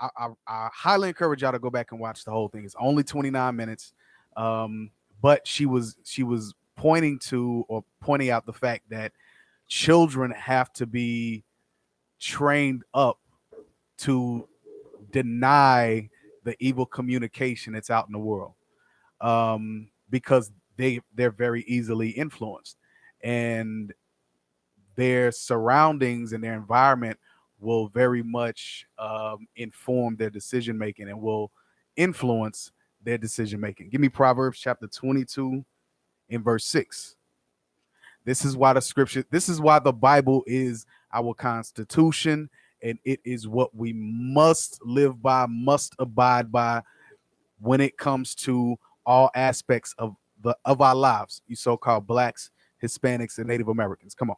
highly encourage y'all to go back and watch the whole thing. It's only 29 minutes, but she was pointing out the fact that children have to be trained up to deny the evil communication that's out in the world, because they're very easily influenced, and their surroundings and their environment will very much inform their decision making and will influence their decision making. Give me Proverbs chapter 22 in verse 6. This is why the Bible is our constitution, and it is what we must live by, must abide by when it comes to all aspects of our lives, you so-called blacks, Hispanics, and Native Americans. Come on.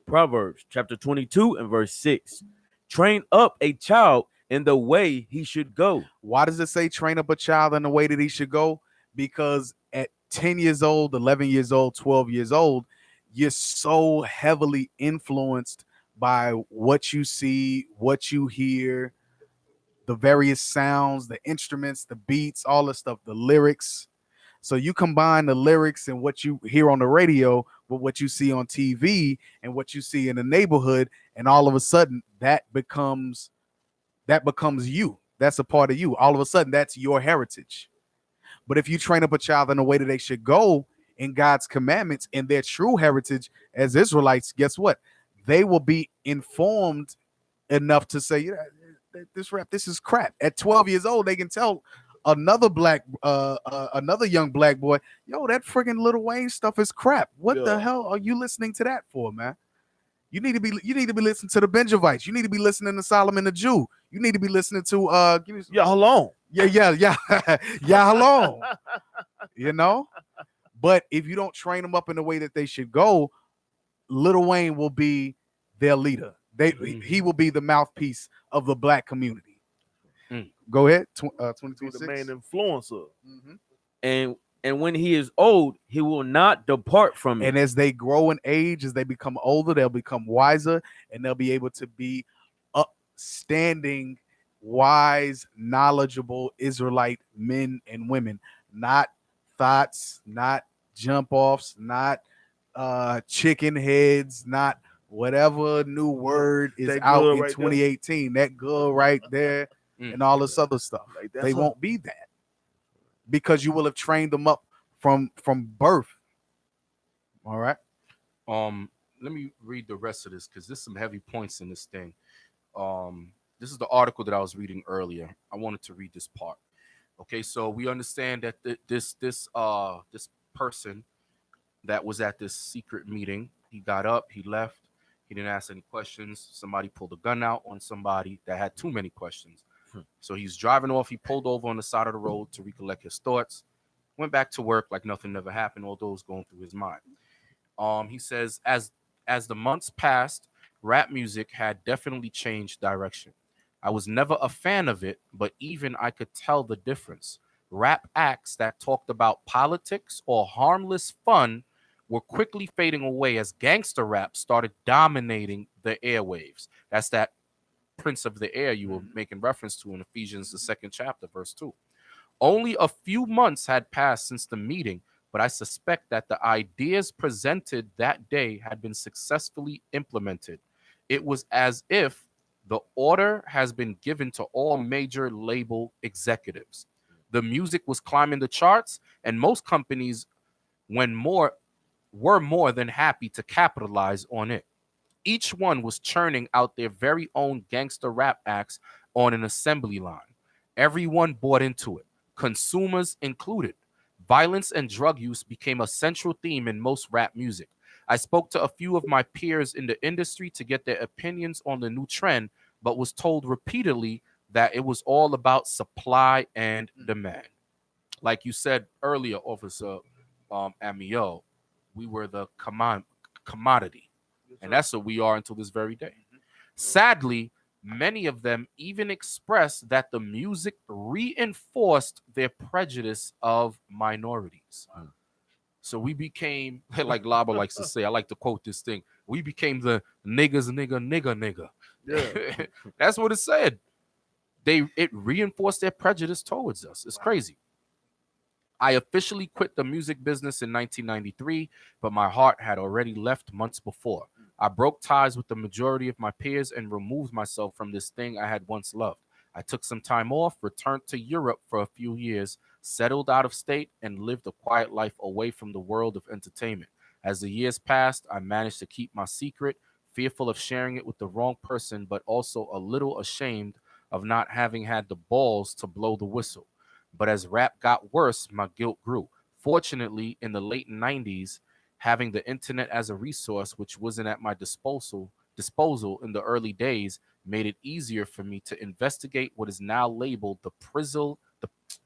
Proverbs chapter 22 and verse 6. Train up a child in the way he should go. Why does it say train up a child in the way that he should go? Because at 10 years old, 11 years old, 12 years old, you're so heavily influenced by what you see, what you hear, the various sounds, the instruments, the beats, all the stuff, the lyrics. So you combine the lyrics and what you hear on the radio with what you see on TV and what you see in the neighborhood, and all of a sudden that becomes you. That's a part of you. All of a sudden that's your heritage. But if you train up a child in the way that they should go in God's commandments and their true heritage as Israelites, guess what? They will be informed enough to say, this is crap. At 12 years old, they can tell another young black boy, yo, that friggin' Lil Wayne stuff is crap. What the hell are you listening to that for, man? You need to be listening to the Benjavites. You need to be listening to Solomon the Jew. You need to be listening to Yahalon. Yeah. Yahalon. But if you don't train them up in the way that they should go, Lil Wayne will be their leader. He will be the mouthpiece of the black community. Go ahead. 22 the main influencer. And when he is old, he will not depart from it. And as they grow in age, as they become older, they'll become wiser, and they'll be able to be upstanding, wise, knowledgeable Israelite men and women. Not thoughts, not jump offs, not chicken heads, not whatever new word is That out good in right there. 2018, that good right there, and all this other stuff. Like, that's They her. won't be that because you will have trained them up from birth. All right. Let me read the rest of this because there's some heavy points in this thing. This is the article that I was reading earlier. I wanted to read this part. Okay, so we understand that this person that was at this secret meeting, he got up, he left, he didn't ask any questions. Somebody pulled a gun out on somebody that had too many questions. So he's driving off. He pulled over on the side of the road to recollect his thoughts. Went back to work like nothing never happened. All those going through his mind. He says, as the months passed, rap music had definitely changed direction. I was never a fan of it, but even I could tell the difference. Rap acts that talked about politics or harmless fun were quickly fading away as gangster rap started dominating the airwaves. That's that Prince of the Air you were making reference to in Ephesians, the 2nd chapter, verse 2. Only a few months had passed since the meeting, but I suspect that the ideas presented that day had been successfully implemented. It was as if the order has been given to all major label executives. The music was climbing the charts, and most companies were more than happy to capitalize on it. Each one was churning out their very own gangster rap acts on an assembly line. Everyone bought into it, consumers included. Violence and drug use became a central theme in most rap music. I spoke to a few of my peers in the industry to get their opinions on the new trend, but was told repeatedly that it was all about supply and demand. Like you said earlier, Officer Amiel, we were the commodity. And that's what we are until this very day. Sadly, many of them even expressed that the music reinforced their prejudice of minorities. So we became, like Laba likes to say, I like to quote this thing, we became the niggas, nigga. Yeah. That's what it said. It reinforced their prejudice towards us. It's crazy. I officially quit the music business in 1993, but my heart had already left months before. I broke ties with the majority of my peers and removed myself from this thing I had once loved. I took some time off, returned to Europe for a few years, settled out of state, and lived a quiet life away from the world of entertainment. As the years passed, I managed to keep my secret, fearful of sharing it with the wrong person, but also a little ashamed of not having had the balls to blow the whistle. But as rap got worse, my guilt grew. Fortunately, in the late 90s, having the internet as a resource, which wasn't at my disposal in the early days, made it easier for me to investigate what is now labeled the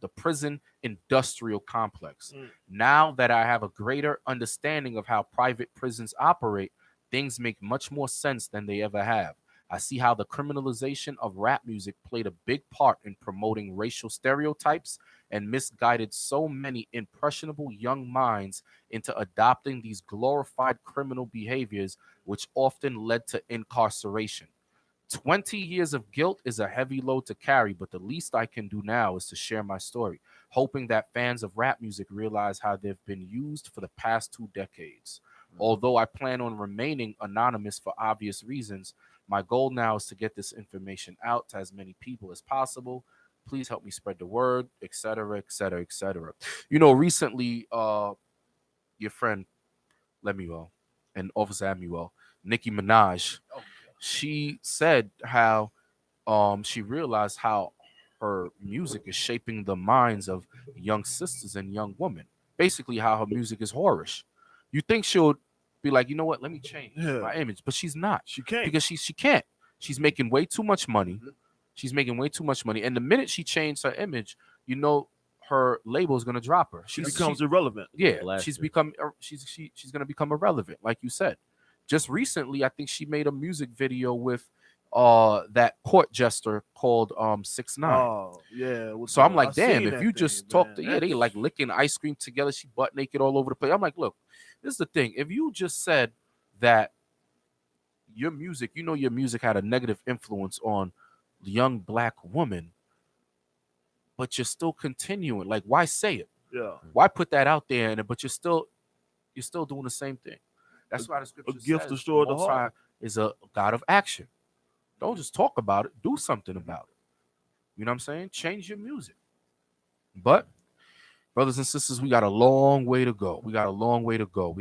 prison industrial complex. Now that I have a greater understanding of how private prisons operate, things make much more sense than they ever have. I see how the criminalization of rap music played a big part in promoting racial stereotypes and misguided so many impressionable young minds into adopting these glorified criminal behaviors, which often led to incarceration. 20 years of guilt is a heavy load to carry, but the least I can do now is to share my story, hoping that fans of rap music realize how they've been used for the past 2 decades. Although I plan on remaining anonymous for obvious reasons, my goal now is to get this information out to as many people as possible. Please help me spread the word, etc., etc., etc. You know, recently, your friend Lemuel and Officer Amuel, Nicki Minaj, she said how she realized how her music is shaping the minds of young sisters and young women. Basically, how her music is whorish. You think she'll be like, you know what? Let me change my image, but she's not. She can't because she can't. She's making way too much money. She's making way too much money, and the minute she changed her image, you know, her label is gonna drop her. She becomes irrelevant. Yeah, she's gonna become irrelevant, like you said. Just recently, I think she made a music video with that court jester called 6ix9ine. Oh yeah. So I'm like, I damn, seen if that you thing, just talk to, man. they like licking ice cream together. She butt naked all over the place. I'm like, look, this is the thing. If you just said that your music, you know, your music had a negative influence on young black women, but you're still continuing, like, why say it? Yeah. Why put that out there? But you're still doing the same thing. That's why the scripture gift says destroyed the Most heart. is a God of action. Don't just talk about it, do something about it. You know what I'm saying? Change your music. But brothers and sisters, we got a long way to go. We have a long way to go.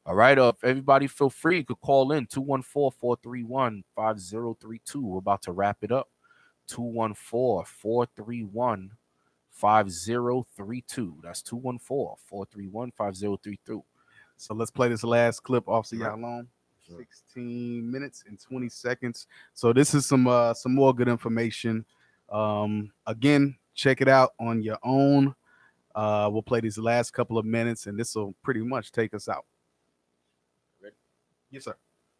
All right. If everybody feel free, you could call in 214-431-5032. We're about to wrap it up. 214-431-5032. That's 214-431-5032. So let's play this last clip off. See how long? 16 minutes and 20 seconds. So this is some more good information. Again, check it out on your own. We'll play these last couple of minutes, and this will pretty much take us out. Ready? Yes, sir.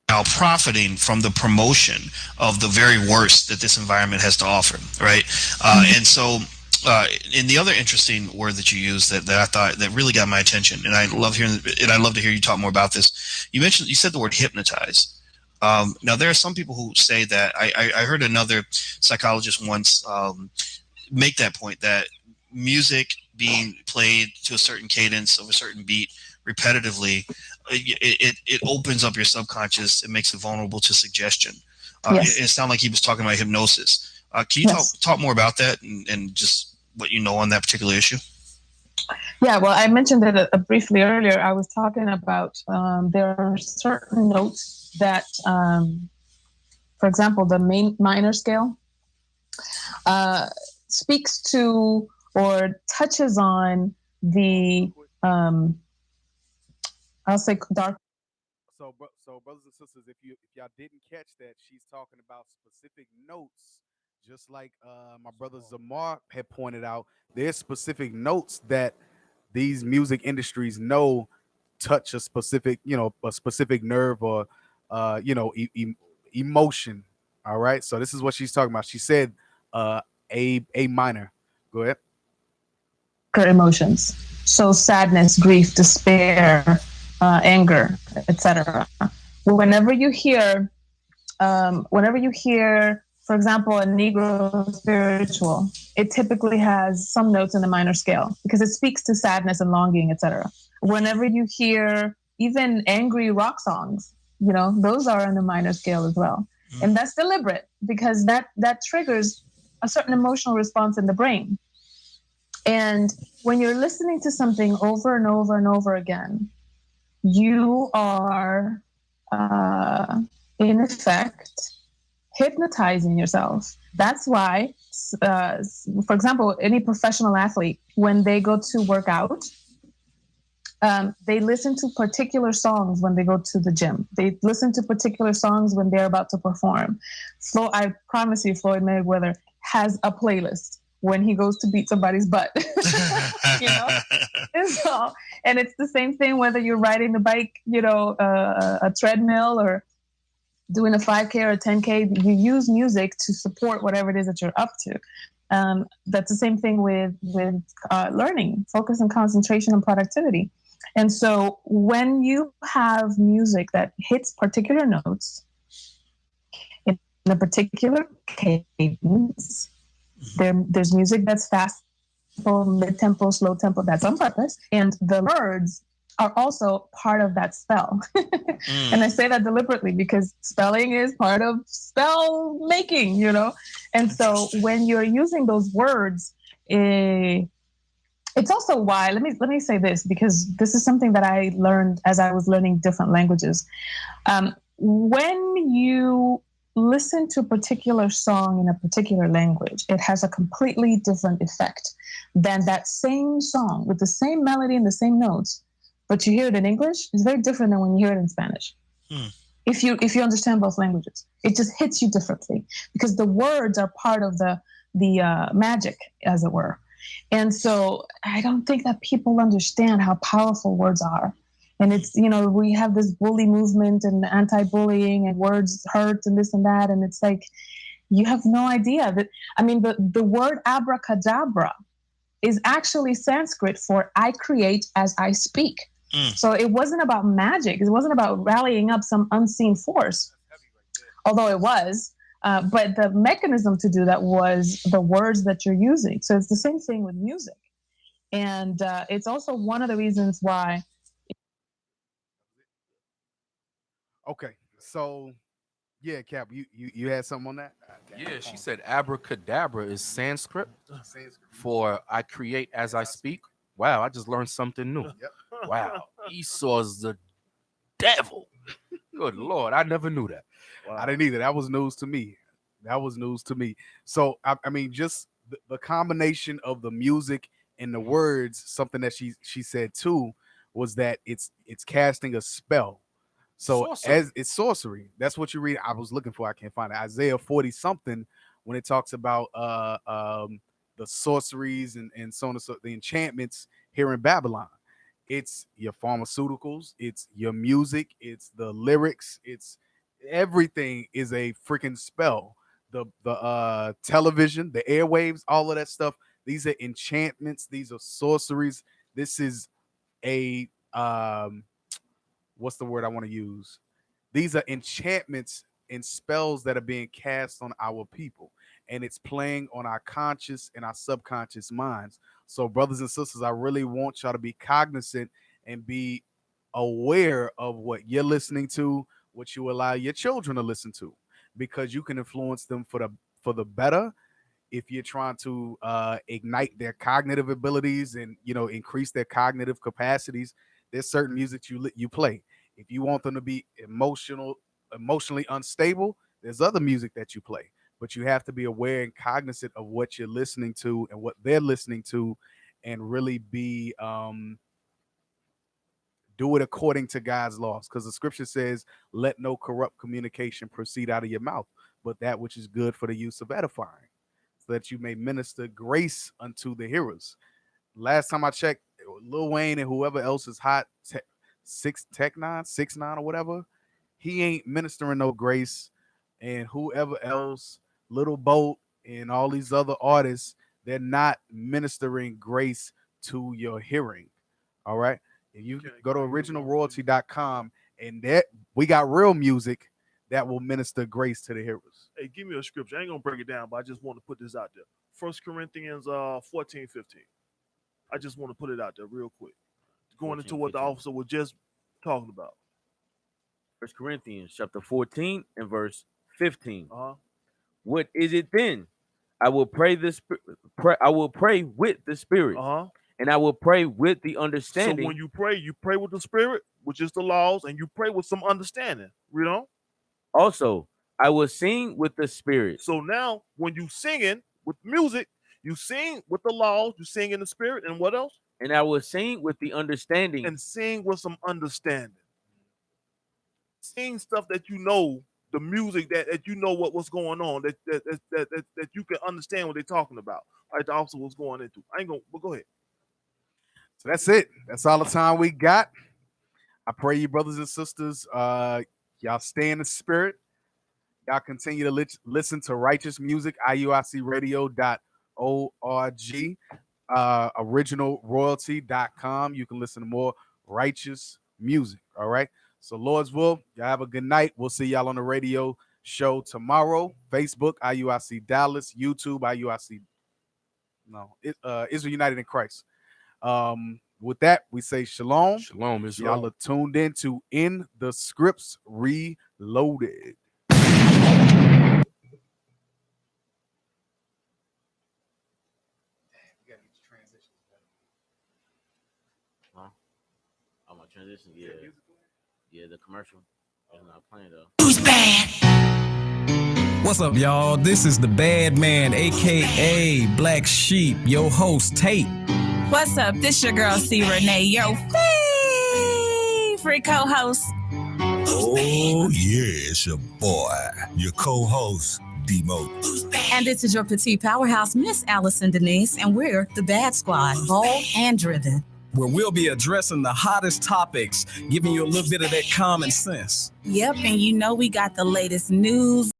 Now profiting from the promotion of the very worst that this environment has to offer, right? And so, and the other interesting word that you used that I thought that really got my attention, and I love to hear you talk more about this. You said the word hypnotize. Now there are some people who say that. I heard another psychologist once make that point, that music being played to a certain cadence of a certain beat repetitively, it opens up your subconscious. It makes it vulnerable to suggestion. Yes. It sounded like he was talking about hypnosis. Can you talk more about that and just what you know on that particular issue? Yeah, well, I mentioned it briefly earlier. I was talking about there are certain notes that, for example, the minor scale speaks to or touches on the, I'll say dark. So brothers and sisters, if y'all didn't catch that, she's talking about specific notes, just like my brother Zamar had pointed out. There's specific notes that these music industries know touch a specific nerve or emotion. All right. So this is what she's talking about. She said A minor. Go ahead. Emotions. So sadness, grief, despair, anger, etc. Whenever you hear, for example, a Negro spiritual, it typically has some notes in the minor scale because it speaks to sadness and longing, etc. Whenever you hear even angry rock songs, those are in the minor scale as well. And that's deliberate because that triggers a certain emotional response in the brain. And when you're listening to something over and over and over again, you are, in effect, hypnotizing yourself. That's why, for example, any professional athlete, when they go to work out, they listen to particular songs when they go to the gym. They listen to particular songs when they're about to perform. I promise you, Floyd Mayweather has a playlist when he goes to beat somebody's butt. And it's the same thing whether you're riding the bike, a treadmill or doing a 5K or a 10K. You use music to support whatever it is that you're up to. That's the same thing with learning, focus and concentration and productivity. And so when you have music that hits particular notes in a particular cadence, there's music that's fast, mid-tempo, slow tempo, that's on purpose. And the words are also part of that spell. And I say that deliberately because spelling is part of spell making, And so when you're using those words, it's also why, let me say this, because this is something that I learned as I was learning different languages. When you listen to a particular song in a particular language, it has a completely different effect than that same song with the same melody and the same notes, but you hear it in English. It's very different than when you hear it in Spanish. If you understand both languages, it just hits you differently because the words are part of the magic, as it were. And so I don't think that people understand how powerful words are. And it's, we have this bully movement and anti-bullying and words hurt and this and that. And it's like, you have no idea that, the word abracadabra is actually Sanskrit for I create as I speak. So it wasn't about magic. It wasn't about rallying up some unseen force, although it was. But the mechanism to do that was the words that you're using. So it's the same thing with music. And it's also one of the reasons why. Okay, so yeah, Cap, you had something on that? Yeah, she said abracadabra is Sanskrit for I create as I speak. Wow, I just learned something new. Wow, Esau's the devil. Good Lord, I never knew that. I didn't either. That was news to me. So I mean, just the combination of the music and the words. Something that she said too was that it's casting a spell. So Sorcery. as it's sorcery, that's what you read. I was looking for. I can't find it. Isaiah 40 something when it talks about the sorceries and so on and so the enchantments here in Babylon. It's your pharmaceuticals, it's your music, it's the lyrics, it's everything is a freaking spell. The television, the airwaves, all of that stuff. These are enchantments. These are sorceries. This is a what's the word I want to use? These are enchantments and spells that are being cast on our people, and it's playing on our conscious and our subconscious minds. So, brothers and sisters, I really want y'all to be cognizant and be aware of what you're listening to, what you allow your children to listen to, because you can influence them for the better if you're trying to ignite their cognitive abilities and increase their cognitive capacities. There's certain music you play. If you want them to be emotionally unstable, there's other music that you play. But you have to be aware and cognizant of what you're listening to and what they're listening to, and really be do it according to God's laws. Because the scripture says, let no corrupt communication proceed out of your mouth, but that which is good for the use of edifying, so that you may minister grace unto the hearers. Last time I checked, Lil Wayne and whoever else is hot, 6ix9ine or whatever, he ain't ministering no grace. And whoever else, Little Boat and all these other artists, they're not ministering grace to your hearing. All right. If you go to originalroyalty.com, and that we got real music that will minister grace to the hearers. Hey, give me a scripture. I ain't gonna break it down, but I just want to put this out there. 1 Corinthians 14:15. I just want to put it out there real quick. Going into what the officer was just talking about. 1 Corinthians chapter 14 and verse 15. What is it then? I will pray I will pray with the Spirit. And I will pray with the understanding. So when you pray with the Spirit, which is the laws, and you pray with some understanding. Read on. Also, I will sing with the Spirit. So now, when you singing with music, you sing with the laws, you sing in the Spirit, and what else? And I will sing with the understanding. And sing with some understanding. Sing stuff that you know, the music that you know what's going on, that you can understand what they're talking about. Like the officer was going into. I ain't gonna, but go ahead. So that's it. That's all the time we got. I pray you, brothers and sisters, y'all stay in the spirit. Y'all continue to listen to righteous music, IUICRadio.org, originalroyalty.com. You can listen to more righteous music. All right. So, Lord's will, y'all have a good night. We'll see y'all on the radio show tomorrow. Facebook, IUICDallas, YouTube, Israel United in Christ. With that, we say shalom. Shalom, Israel. Y'all are tuned in to In the Scripts Reloaded. Oh, my transition, yeah. Yeah, the commercial is not playing though. Who's bad? What's up, y'all? This is the Bad Man, aka Black Sheep, your host, Tate. What's up? This your girl, C. Renee, your favorite co-host. Oh, yeah, it's your boy, your co-host, D-Mo. And this is your petite powerhouse, Miss Allison Denise, and we're the Bad Squad, bold and driven. Where we'll be addressing the hottest topics, giving you a little bit of that common sense. Yep, and you know we got the latest news.